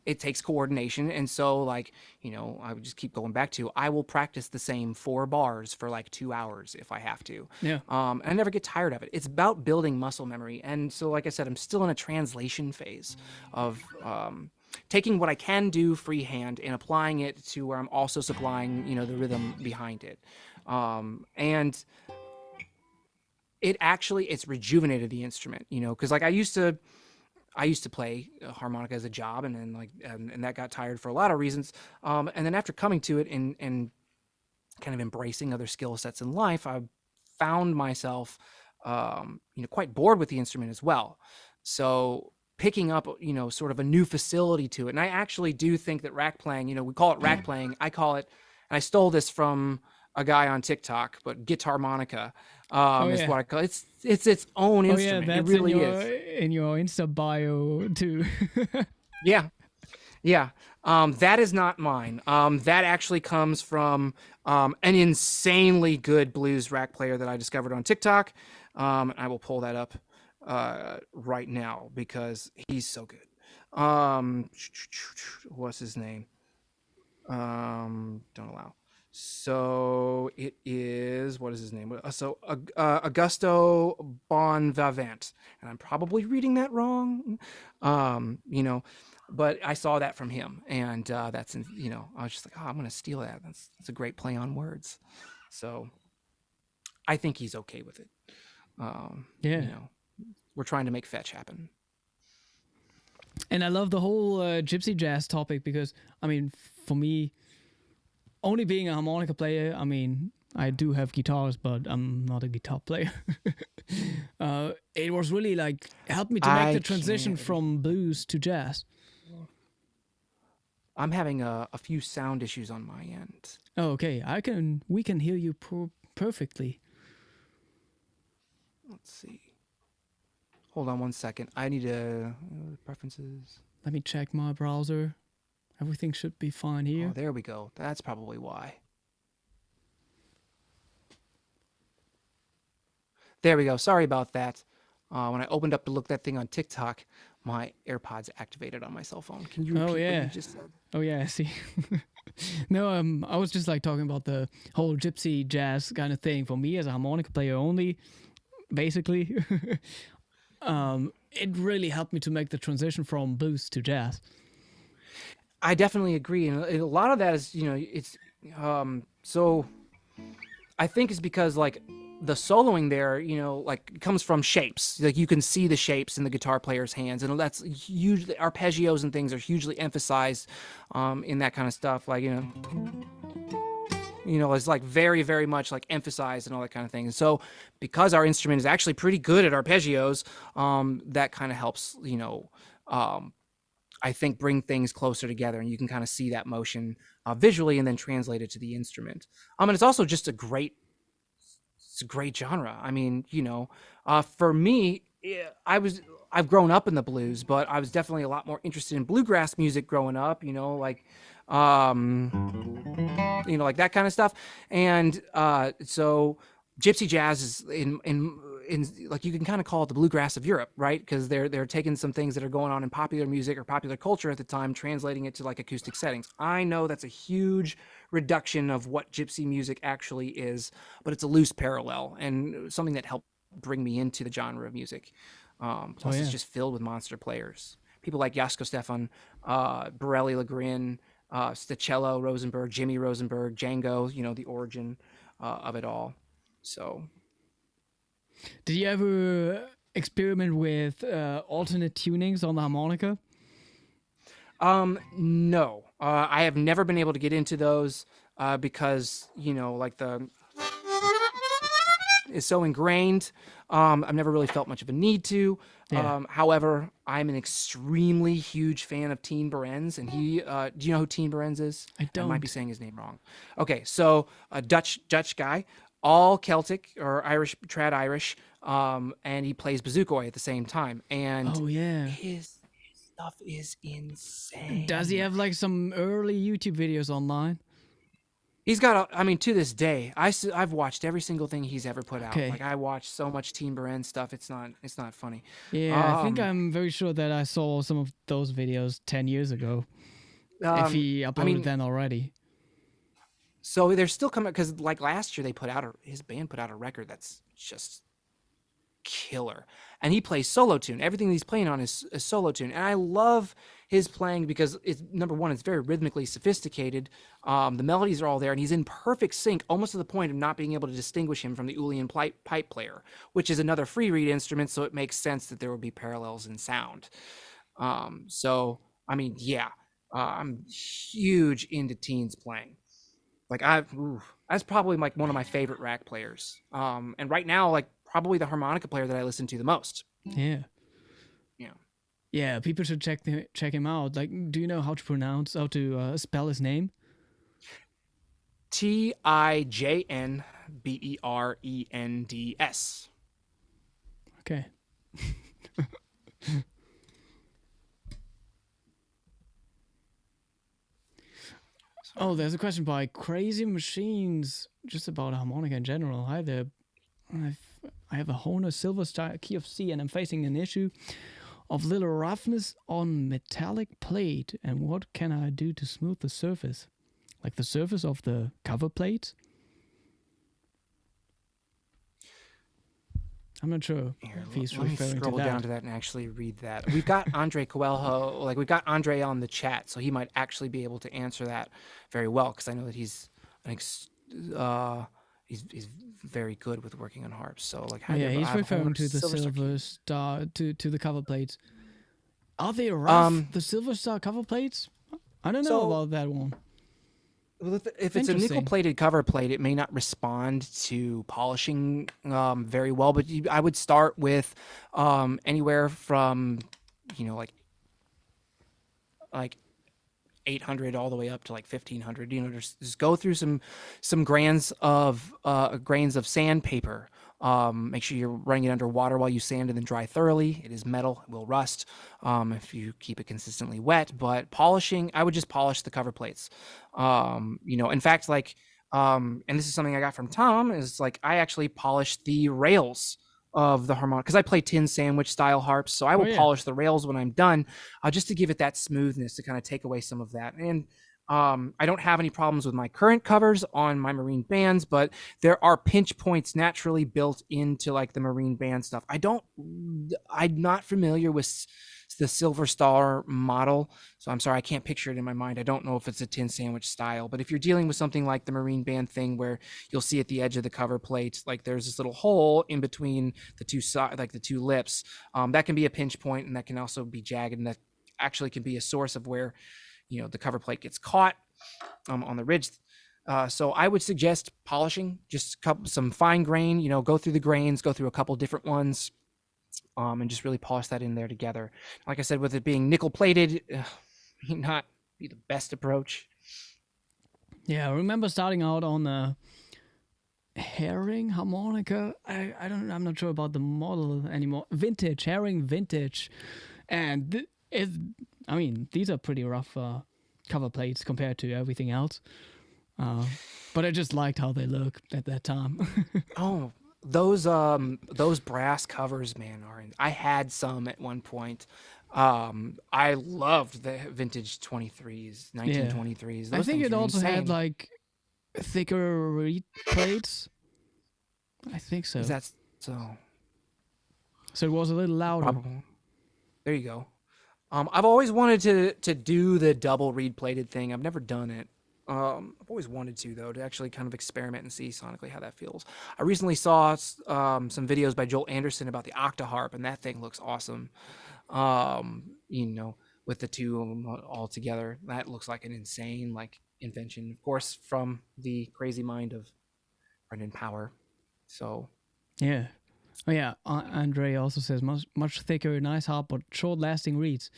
It takes coordination, and so like I would just keep going back to, I will practice the same 4 bars for like 2 hours if I have to. yeah, And I never get tired of it. It's about building muscle memory, and so like I said, I'm still in a translation phase of taking what I can do freehand and applying it to where I'm also supplying the rhythm behind it, and it's rejuvenated the instrument, because like I used to play harmonica as a job, and then like and that got tired for a lot of reasons, and then after coming to it and kind of embracing other skill sets in life, I found myself quite bored with the instrument as well. So picking up sort of a new facility to it, and I actually do think that rack playing, we call it rack playing, I call it, and I stole this from a guy on TikTok, but guitar harmonica is what I call it. It's its own instrument. that's it really in your Insta bio too. Yeah. Yeah. That is not mine. That actually comes from an insanely good blues rack player that I discovered on TikTok. I will pull that up right now because he's so good. What's his name? Don't allow. So it is, what is his name? Augusto Bonvivant, and I'm probably reading that wrong. But I saw that from him, and I was just like, oh, I'm gonna steal that. That's a great play on words. So I think he's okay with it. Yeah. We're trying to make fetch happen. And I love the whole gypsy jazz topic because, I mean, for me, only being a harmonica player, I mean, I do have guitars, but I'm not a guitar player. It was really like helped me to make the transition from blues to jazz. I'm having a few sound issues on my end. Oh, okay. We can hear you perfectly. Let's see. Hold on one second. I need to preferences. Let me check my browser. Everything should be fine here. Oh, there we go. That's probably why. There we go. Sorry about that. When I opened up to look that thing on TikTok, my AirPods activated on my cell phone. Can you repeat what you just said? Oh yeah, I see. No, I was just like talking about the whole gypsy jazz kind of thing. For me as a harmonica player only, basically, it really helped me to make the transition from blues to jazz. I definitely agree, and a lot of that is, it's so I think it's because like the soloing there, like comes from shapes. Like you can see the shapes in the guitar player's hands, and that's hugely, arpeggios and things are hugely emphasized in that kind of stuff. Like it's like very, very much like emphasized and all that kind of thing. And so because our instrument is actually pretty good at arpeggios, that kind of helps, I think bring things closer together, and you can kind of see that motion visually and then translate it to the instrument. And it's also just a great genre. I mean, for me, I've grown up in the blues, but I was definitely a lot more interested in bluegrass music growing up, like like that kind of stuff. And so gypsy jazz is in like, you can kind of call it the bluegrass of Europe, right? Because they're taking some things that are going on in popular music or popular culture at the time, translating it to like acoustic settings. I know that's a huge reduction of what gypsy music actually is, but it's a loose parallel and something that helped bring me into the genre of music. Plus, it's just filled with monster players. People like Jasko Stefan, Borelli Legrin, Stacello Rosenberg, Jimmy Rosenberg, Django, the origin of it all. So, did you ever experiment with alternate tunings on the harmonica? No. I have never been able to get into those because, like is so ingrained. I've never really felt much of a need to. Yeah. However, I'm an extremely huge fan of Teen Berens, and do you know who Teen Berens is? I I might be don't. saying his name wrong. Okay, so a Dutch guy, all Celtic or Irish, trad Irish, and he plays bouzouki at the same time, and Oh yeah. his stuff is Does he insane. have like some early YouTube videos online? He's got, I mean, to this day, I've watched every single thing he's ever put out. Like Okay. I watched so much Team Beren stuff. It's not funny. Yeah, I think Um, I'm very sure that I saw some of those videos 10 years ago. If he I uploaded mean, them already. so they're still coming because like last year his band put out a record that's just killer, and he plays solo tune. Everything he's playing on is a solo tune, and I love his playing because it's number one, it's very rhythmically sophisticated. The melodies are all there, and he's in perfect sync, almost to the point of not being able to distinguish him from the Uilleann pipe player, which is another free reed instrument. So it makes sense that there would be parallels in sound. So I mean, yeah, I'm huge into teens playing. Like that's probably like one of my favorite rack players. And right now, like probably the harmonica player that I listen to the most. Yeah. Yeah. Yeah, people should check him out. Like, do you know how to spell his name? Tijnberends. Okay. Oh, there's a question by Crazy Machines just about harmonica in general. Hi there. I have a Hohner Silver Star key of C, and I'm facing an issue of little roughness on metallic plate. And what can I do to smooth the surface? Like the surface of the cover plate? I'm not sure Here, if he's let me referring to scroll that. down to that and actually read that. We've got Andre Coelho, like we've got Andre on the chat, so he might actually be able to answer that very well because I know that he's he's very good with working on harps. So like, Oh, yeah, I he's have referring Homer to the Silver Star key. Silver Star, to the cover plates. Are they rough, Um, the Silver Star cover plates? I don't know So about that one. well, if it's a Interesting. nickel-plated cover plate, it may not respond to polishing very well. But I would start with anywhere from, you know, like 800 all the way up to like 1500. You know, just go through some grains of sandpaper. Make sure you're running it under water while you sand and then dry thoroughly. It is metal; it will rust if you keep it consistently wet. But polishing, I would just polish the cover plates. You know, in fact, like, and this is something I got from Tom, is like I actually polished the rails of the harmonic because I play tin sandwich style harps, so I Oh will yeah. polish the rails when I'm done, just to give it that smoothness to kind of take away some of that. And I don't have any problems with my current covers on my marine bands, but there are pinch points naturally built into like the marine band stuff. I'm not familiar with the Silver Star model, so I'm sorry, I can't picture it in my mind. I don't know if it's a tin sandwich style, but if you're dealing with something like the marine band thing where you'll see at the edge of the cover plate, like there's this little hole in between the two side, like the two lips, that can be a pinch point, and that can also be jagged, and that actually can be a source of where, you know, the cover plate gets caught on the ridge. So I would suggest polishing, just some fine grain, you know, go through the grains, go through a couple different ones, and just really polish that in there together. Like I said, with it being nickel plated, may not be the best approach. Yeah, I remember starting out on a herring harmonica. I'm not sure about the model anymore. Vintage, herring vintage. And I mean, these are pretty rough cover plates compared to everything else. But I just liked how they look at that time. Oh, those brass covers, man, I had some at one point. I loved the vintage 23s, Yeah. 1923s. I Those think things it are also had insane. like thicker reed plates. I think so. Is that so? So it was a little louder. Probably. There you go. I've always wanted to do the double reed plated thing. I've never done it. I've always wanted to, though, to actually kind of experiment and see sonically how that feels. I recently saw some videos by Joel Anderson about the octaharp, and that thing looks awesome. You know, with the two of them all together, that looks like an insane like invention, of course, from the crazy mind of Brendan Power. So Yeah. Oh yeah. Andre also says much thicker, nice harp, but short-lasting reeds.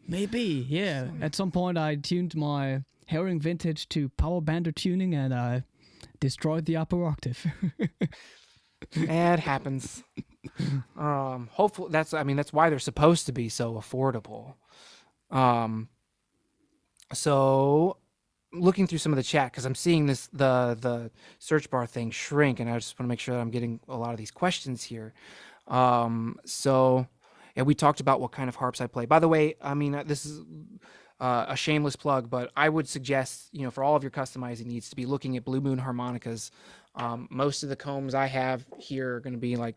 Maybe. Yeah. At some point, I tuned my Herring Vintage to power bander tuning, and I destroyed the upper octave. It happens. Hopefully that's why they're supposed to be so affordable. So looking through some of the chat, because I'm seeing the search bar thing shrink, and I just want to make sure that I'm getting a lot of these questions here. So yeah, we talked about what kind of harps I play. By the way, I mean, this is a shameless plug, but I would suggest, for all of your customizing needs, to be looking at Blue Moon harmonicas. Most of the combs I have here are going to be like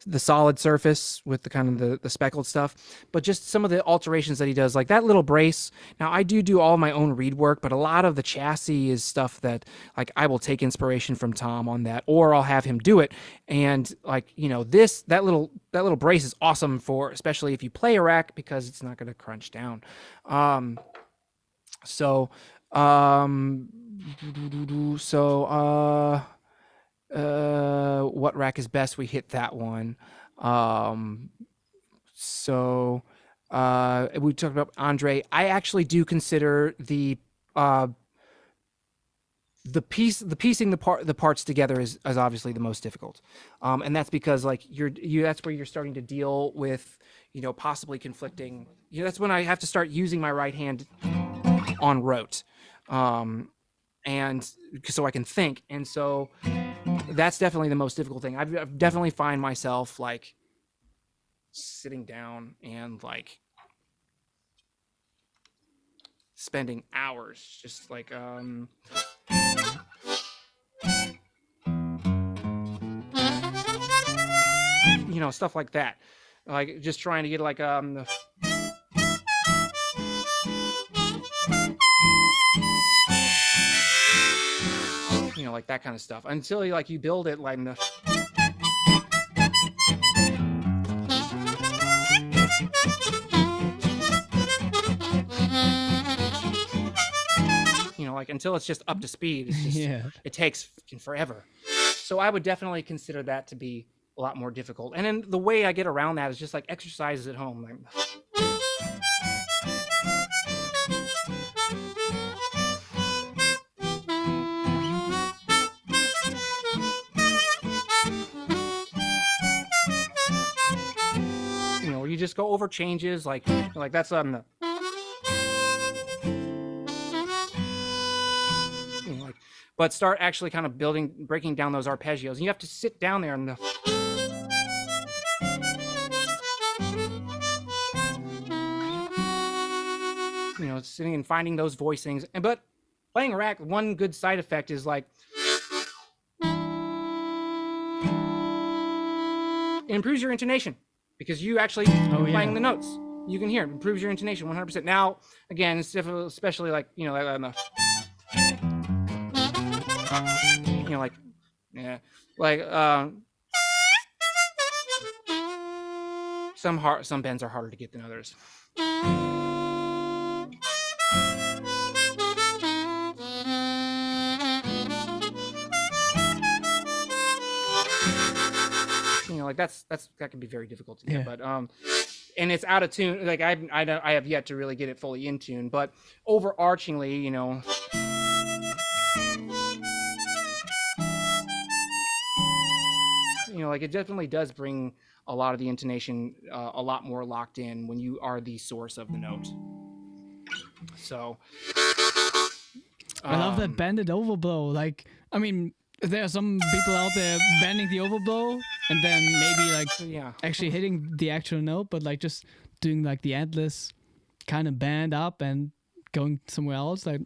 the solid surface with the kind of the speckled stuff, but just some of the alterations that he does, like that little brace. Now I do all my own reed work, but a lot of the chassis is stuff that like I will take inspiration from Tom on that, or I'll have him do it. And like, that little brace is awesome for, especially if you play a rack, because it's not going to crunch down. What rack is best? We hit that one. We talked about Andre. I actually do consider the piecing the parts together is obviously the most difficult. And that's because like that's where you're starting to deal with, possibly conflicting. That's when I have to start using my right hand on rote. And so I can think. And so that's definitely the most difficult thing. I've definitely find myself like sitting down and like spending hours just like stuff like that, like just trying to get like like that kind of stuff until you build it like until it's just up to speed. It's just, It takes forever. So I would definitely consider that to be a lot more difficult. And then the way I get around that is just like exercises at home. Like, where you just go over changes, like that's but start actually kind of breaking down those arpeggios. And you have to sit down there and sitting and finding those voicings. But playing a rack, one good side effect is like it improves your intonation because you actually playing the notes. You can hear it improves your intonation 100%. Now, again, it's especially like some bends are harder to get than others. That can be very difficult to get, but and it's out of tune. Like I have yet to really get it fully in tune, but overarchingly, it definitely does bring a lot of the intonation a lot more locked in when you are the source of the note. So I love that banded overblow. Like, I mean, there are some people out there bending the overblow and then maybe actually hitting the actual note, but like just doing like the endless kind of band up and going somewhere else. Like,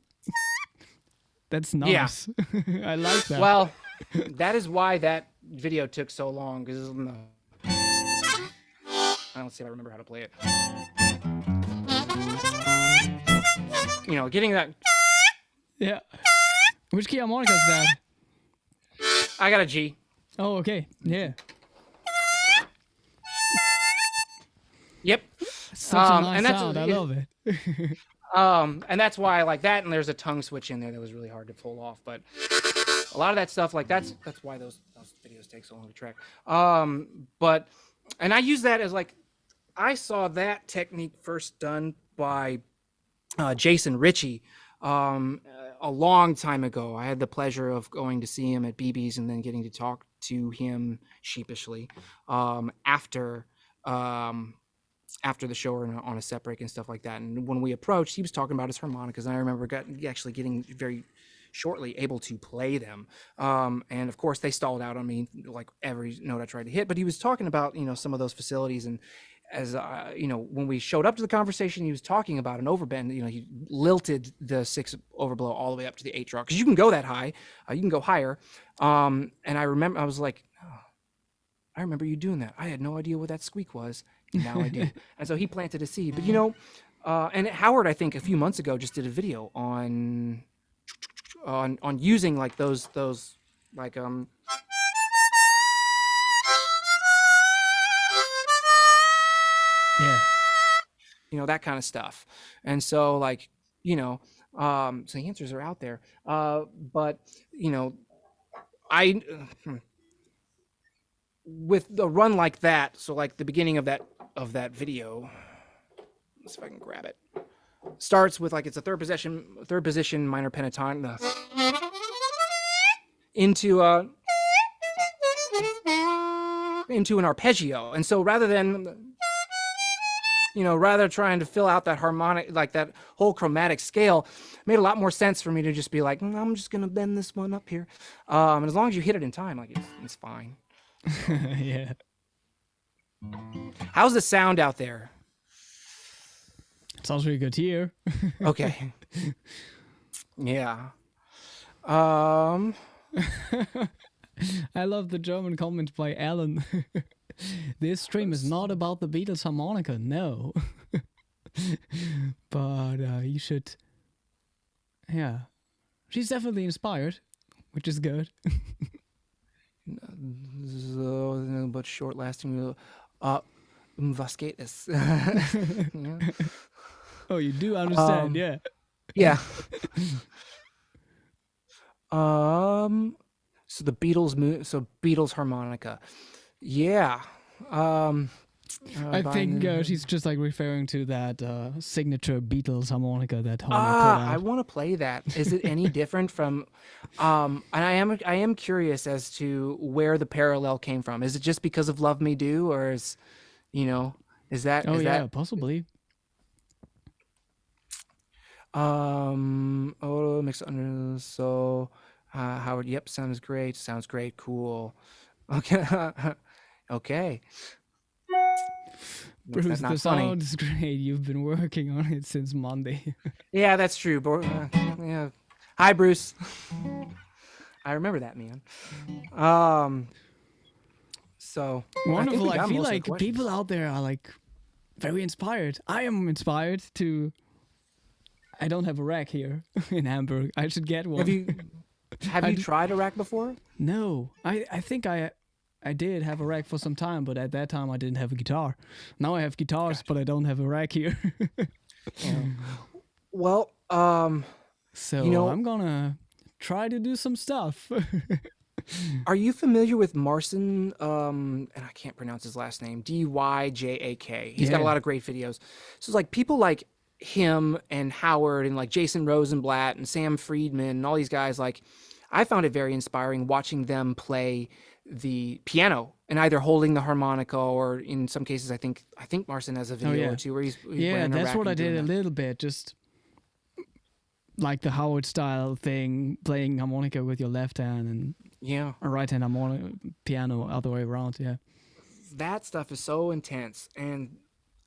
that's nice. Yeah. I like that. Well, that is why that video took so long, because I don't see if I remember how to play it. Getting that. Yeah. Which key harmonica is that? I got a G. Oh, okay. Yeah. Yep. Such a nice sound. I love it. And that's why I like that. And there's a tongue switch in there that was really hard to pull off. But a lot of that stuff, like that's why those those videos take so long to track. But and I use that as like I saw that technique first done by Jason Ritchie a long time ago. I had the pleasure of going to see him at BB's and then getting to talk to him sheepishly after after the show or on a set break and stuff like that. And when we approached, he was talking about his harmonicas, and I remember actually getting very shortly able to play them. And of course, they stalled out on me like every note I tried to hit. But he was talking about some of those facilities, and as when we showed up to the conversation, he was talking about an overbend. He lilted the 6 overblow all the way up to the 8 draw, because you can go that high, you can go higher. And I remember I was like, oh, I remember you doing that. I had no idea what that squeak was. Now I do. And so he planted a seed. But and Howard, I think a few months ago, just did a video on using like those like Yeah. That kind of stuff. And so like so the answers are out there. But I with the run like that, so like the beginning of that video, let's see if I can grab it. Starts with like it's a third position minor pentatonic into an arpeggio. And so rather than trying to fill out that harmonic, like that whole chromatic scale, made a lot more sense for me to just be like, I'm just gonna bend this one up here, and as long as you hit it in time, like it's fine. Yeah. How's the sound out there? Sounds really good here. Okay. Yeah. I love the German comment by Alan. This stream is not about the Beatles harmonica, no. But you should... Yeah. She's definitely inspired, which is good. So, but short lasting. Was geht es? Oh, you do understand, yeah. Yeah. So the Beatles harmonica. Yeah. I think she's just like referring to that signature Beatles harmonica that Hohner put out. I want to play that. Is it any different from? And I am curious as to where the parallel came from. Is it just because of "Love Me Do," or is that? Oh is yeah, that, possibly. Mixed under so Howard. Yep, sounds great. Cool. Okay. Okay. Bruce, That's not the funny. sound is great. You've been working on it since Monday. Yeah, that's true. But yeah. Hi, Bruce. I remember that, man. So Wonderful. I got feel most of the like questions. people out there are like very inspired. I am inspired to. I don't have a rack here in Hamburg. I should get one. Have you tried a rack before? No, I think I did have a rack for some time, but at that time I didn't have a guitar. Now I have guitars, but I don't have a rack here. Yeah. Well, so I'm gonna try to do some stuff. are you familiar with Marcin? And I can't pronounce his last name. Dyjak. He's got a Yeah. lot of great videos. So it's like people like him and Howard and like Jason Rosenblatt and Sam Friedman and all these guys. Like, I found it very inspiring watching them play the piano and either holding the harmonica or in some cases I think Marcin has a video yeah. or two where he's Yeah, wearing a that's rack what I and doing did a that. little bit, just like the Howard style thing, playing harmonica with your left hand and Yeah, a right hand harmonica piano other way around. Yeah. that stuff is so intense, and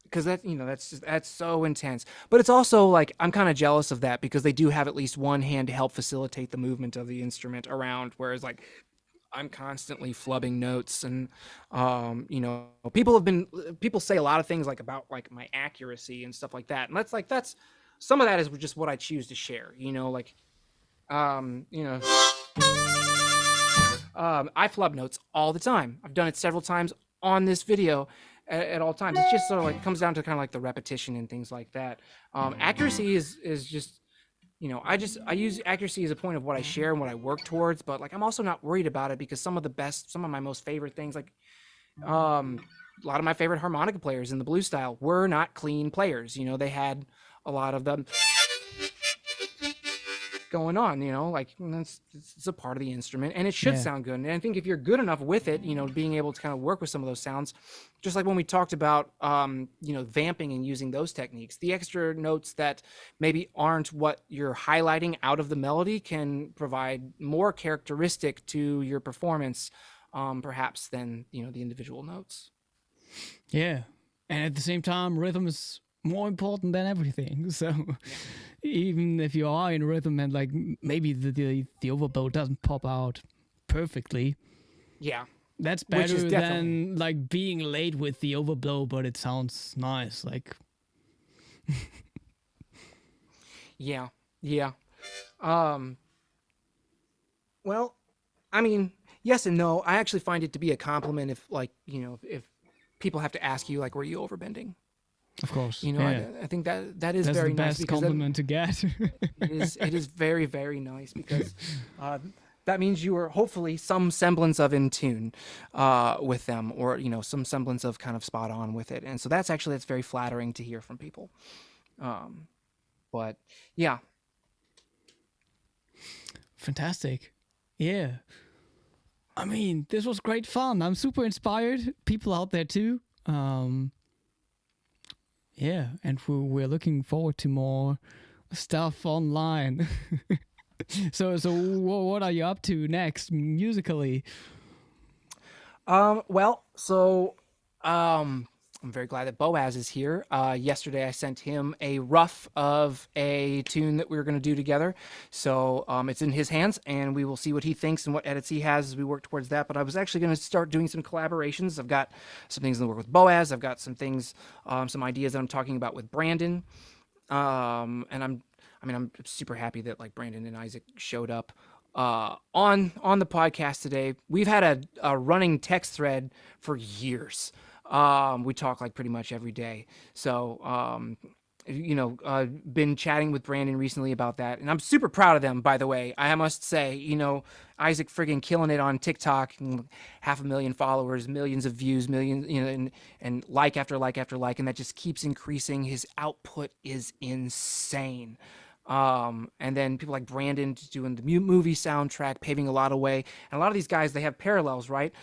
because that's so intense. But it's also like I'm kind of jealous of that because they do have at least one hand to help facilitate the movement of the instrument around, whereas like I'm constantly flubbing notes, and people say a lot of things like about like my accuracy and stuff like that, and that's some of that is just what I choose to share. I flub notes all the time. I've done it several times on this video at all times. It's just sort of like comes down to kind of like the repetition and things like that. Accuracy is just I use accuracy as a point of what I share and what I work towards, but like I'm also not worried about it because some of my most favorite things, like um, a lot of my favorite harmonica players in the blues style were not clean players. They had a lot of them going on, like it's a part of the instrument and it should Yeah. sound good. And I think if you're good enough with it, being able to kind of work with some of those sounds, just like when we talked about, vamping and using those techniques, the extra notes that maybe aren't what you're highlighting out of the melody can provide more characteristic to your performance, perhaps than, the individual notes. Yeah. And at the same time, rhythm is more important than everything. So Yeah. even if you are in rhythm and like maybe the overbow doesn't pop out perfectly, Yeah. that's Which is better definitely, than like being late with the overblow, but it sounds nice. Like, yeah. Yeah. Um, well, I mean, yes and no. I actually find it to be a compliment if, like, if people have to ask you, like, were you overbending? of course, I, yeah, I think that is that's the very nice best because then compliment to get. it is very, very nice because that means you are hopefully some semblance of in tune with them, or some semblance of kind of spot on with it, and so that's very flattering to hear from people. Um, but yeah, Fantastic. Yeah. I mean, this was great fun. I'm super inspired. People out there too. Yeah, and we're looking forward to more stuff online. So what are you up to next musically? Well, so um, I'm very glad that Boaz is here. Yesterday, I sent him a rough of a tune that we were going to do together. So it's in his hands, and we will see what he thinks and what edits he has as we work towards that. But I was actually going to start doing some collaborations. I've got some things in the work with Boaz. I've got some things, some ideas that I'm talking about with Brandon. And I'm super happy that like Brandon and Isaac showed up on the podcast today. We've had a running text thread for years. We talk like pretty much every day. So been chatting with Brandon recently about that, and I'm super proud of them. By the way, I must say, Isaac friggin' killing it on TikTok, 500,000 followers, millions of views, millions, and like after like after like, and that just keeps increasing. His output is insane. And then people like Brandon doing the movie soundtrack, paving a lot of way. And a lot of these guys, they have parallels, right?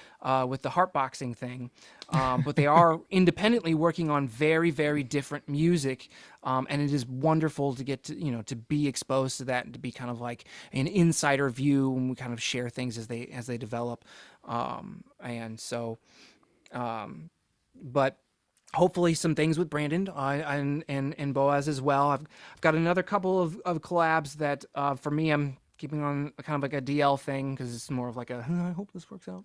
With the heartboxing thing. But they are independently working on very, very different music. And it is wonderful to get to be exposed to that and to be kind of like an insider view when we kind of share things as they develop. And so, but hopefully some things with Brandon and Boaz as well. I've got another couple of collabs that for me I'm keeping on kind of like a DL thing because it's more of like a I hope this works out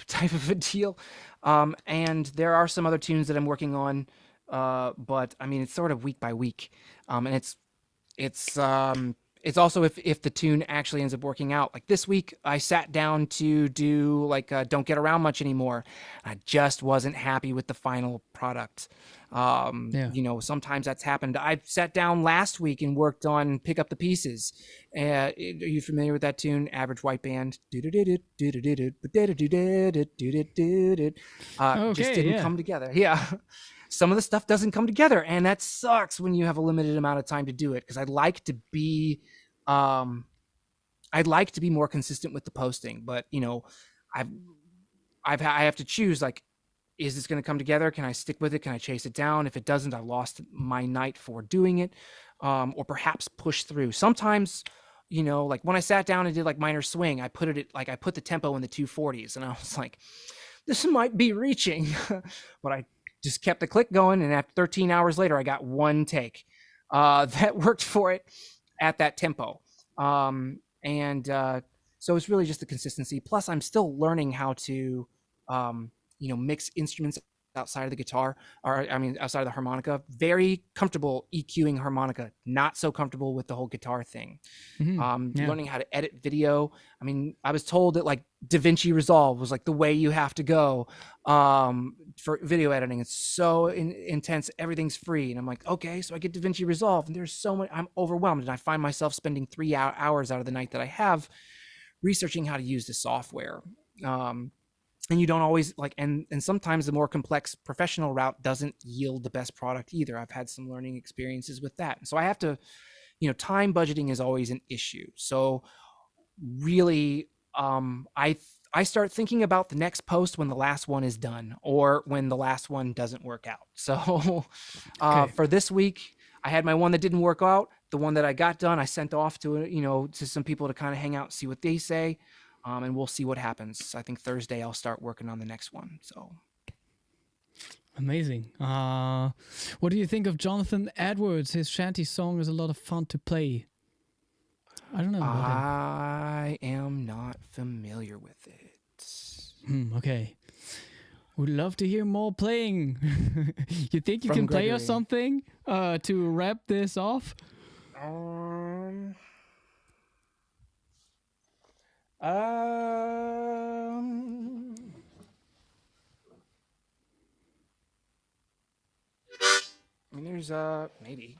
type of a deal. And there are some other tunes that I'm working on, but I mean it's sort of week by week, and it's also if the tune actually ends up working out. Like this week, I sat down to do like "Don't Get Around Much Anymore." I just wasn't happy with the final product. Yeah. Sometimes that's happened. I sat down last week and worked on "Pick Up the Pieces." Are you familiar with that tune? Average White Band. Just Okay, didn't yeah. come together. Yeah. Some of the stuff doesn't come together, and that sucks when you have a limited amount of time to do it, because um I'd like to be more consistent with the posting, but I've I have to choose, like, is this going to come together? Can I stick with it? Can I chase it down? If it doesn't, I lost my night for doing it. Or perhaps push through. Sometimes, like when I sat down and did like minor swing, I put the tempo in the 240s, and I was like, this might be reaching, but I just kept the click going, and after 13 hours later, I got one take that worked for it at that tempo. And So it's really just the consistency. Plus, I'm still learning how to, mix instruments outside of the guitar, or I mean, outside of the harmonica. Very comfortable EQing harmonica, not so comfortable with the whole guitar thing. Yeah. Learning how to edit video. I mean, I was told that like DaVinci Resolve was like the way you have to go for video editing. It's so intense. Everything's free. And I'm like, okay, so I get DaVinci Resolve, and there's so much, I'm overwhelmed. And I find myself spending 3 hours out of the night that I have researching how to use the software. And you don't always like, and sometimes the more complex professional route doesn't yield the best product either. I've had some learning experiences with that. So I have to, time budgeting is always an issue. So really, I start thinking about the next post when the last one is done, or when the last one doesn't work out. So for this week, I had my one that didn't work out. The one that I got done, I sent off to, to some people to kind of hang out, see what they say. And we'll see what happens. I think Thursday I'll start working on the next one. So amazing. What do you think of Jonathan Edwards? His shanty song is a lot of fun to play. I don't know about him. I am not familiar with it. Okay. Would love to hear more playing. You think you From can play Gregory. us something to wrap this off? I mean, there's maybe.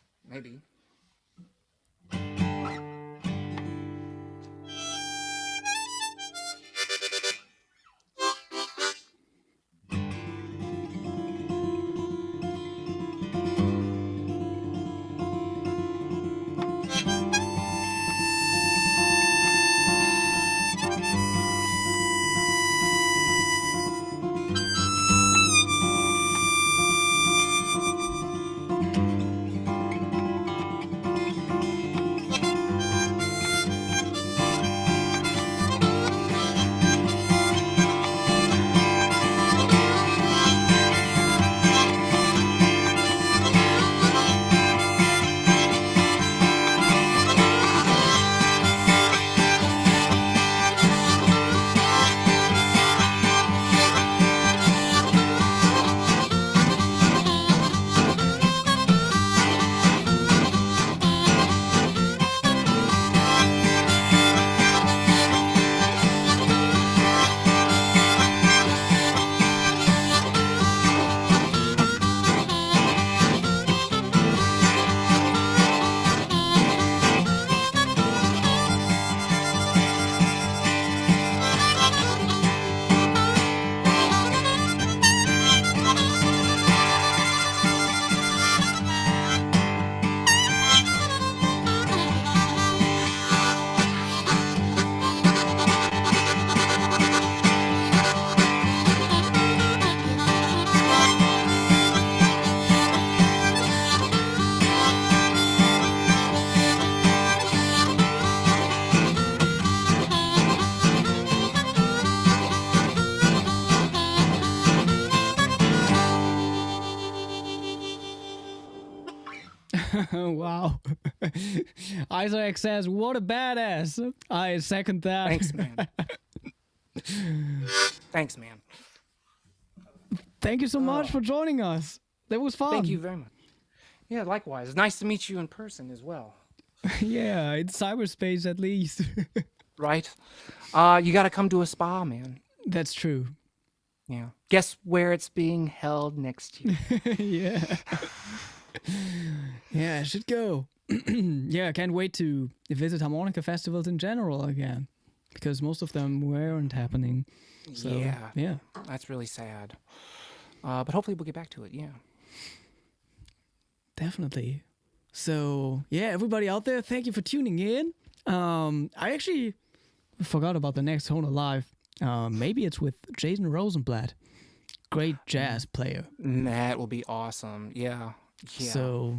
Wow. Isaac says, what a badass. I second that. Thanks, man. Thanks, man. Thank you so much for joining us. That was fun. Thank you very much. Yeah, likewise. Nice to meet you in person as well. Yeah, in cyberspace at least. Right? You got to come to a spa, man. That's true. Yeah. Guess where it's being held next year? Yeah. Yeah, I should go. Yeah, I can't wait to visit harmonica festivals in general again, because most of them weren't happening. So, yeah. That's really sad. But hopefully we'll get back to it, yeah. Definitely. So, yeah, everybody out there, thank you for tuning in. I actually forgot about the next Hohner Live. Maybe it's with Jason Rosenblatt. Great jazz player. That will be awesome. Yeah. So,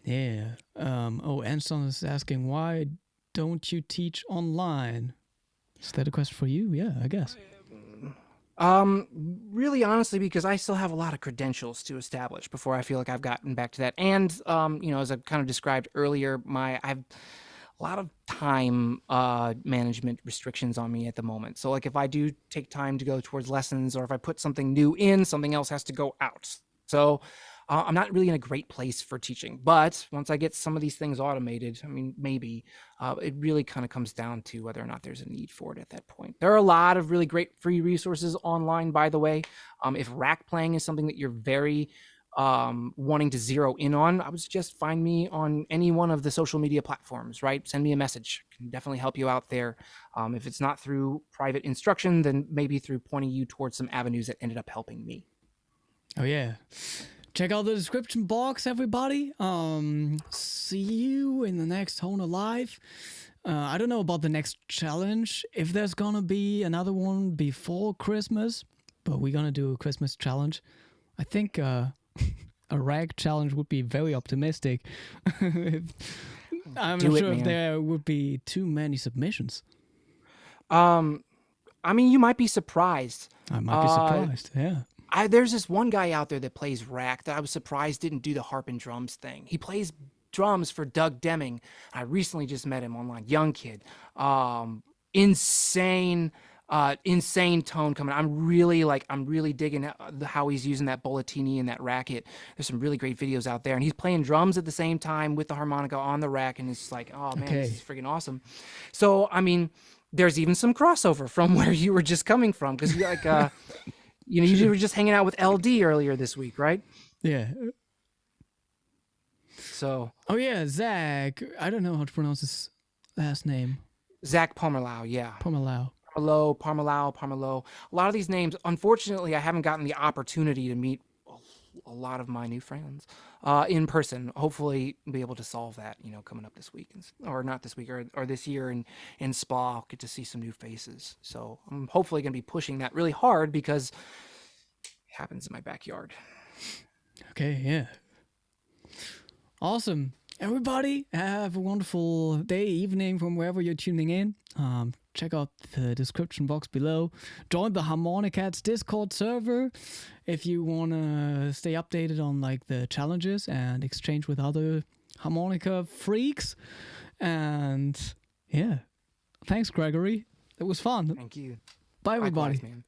yeah. Anson is asking, why don't you teach online? Is that a question for you? Yeah, I guess. Really honestly, because I still have a lot of credentials to establish before I feel like I've gotten back to that. And, as I kind of described earlier, I've a lot of time management restrictions on me at the moment. So like if I do take time to go towards lessons, or if I put something new in, something else has to go out. So I'm not really in a great place for teaching. But once I get some of these things automated, I mean, maybe it really kind of comes down to whether or not there's a need for it at that point. There are a lot of really great free resources online, by the way. If rack playing is something that you're very wanting to zero in on, I would suggest find me on any one of the social media platforms, right? Send me a message. Can definitely help you out there. If it's not through private instruction, then maybe through pointing you towards some avenues that ended up helping me. Oh yeah. Check out the description box, everybody. See you in the next Hohner Live. I don't know about the next challenge, if there's gonna be another one before Christmas, but we're gonna do a Christmas challenge. I think a rag challenge would be very optimistic. I'm not sure if there would be too many submissions. I mean, you might be surprised. I might be surprised, yeah. There's this one guy out there that plays rack that I was surprised didn't do the harp and drums thing. He plays drums for Doug Deming. I recently just met him online. Young kid. Insane tone coming. I'm really digging how he's using that Bollettini and that racket. There's some really great videos out there, and he's playing drums at the same time with the harmonica on the rack, and it's like, oh man, This is freaking awesome. So I mean, there's even some crossover from where you were just coming from, because you like you were just hanging out with LD earlier this week, right? Yeah. So. Oh yeah, Zach. I don't know how to pronounce his last name. Zach Pomerlau, yeah. Pomerlau. Parmelo. A lot of these names, unfortunately, I haven't gotten the opportunity to meet a lot of my new friends in person. Hopefully, be able to solve that, coming up this week, or not this week, or this year in Spa. I'll get to see some new faces. So I'm hopefully going to be pushing that really hard, because it happens in my backyard. Okay, yeah. Awesome. Everybody, have a wonderful day, evening from wherever you're tuning in. Check out the description box below. Join the Harmonicats Discord server if you want to stay updated on like the challenges and exchange with other harmonica freaks. And yeah, thanks, Gregory. It was fun. Thank you. Bye, everybody. Likewise, man.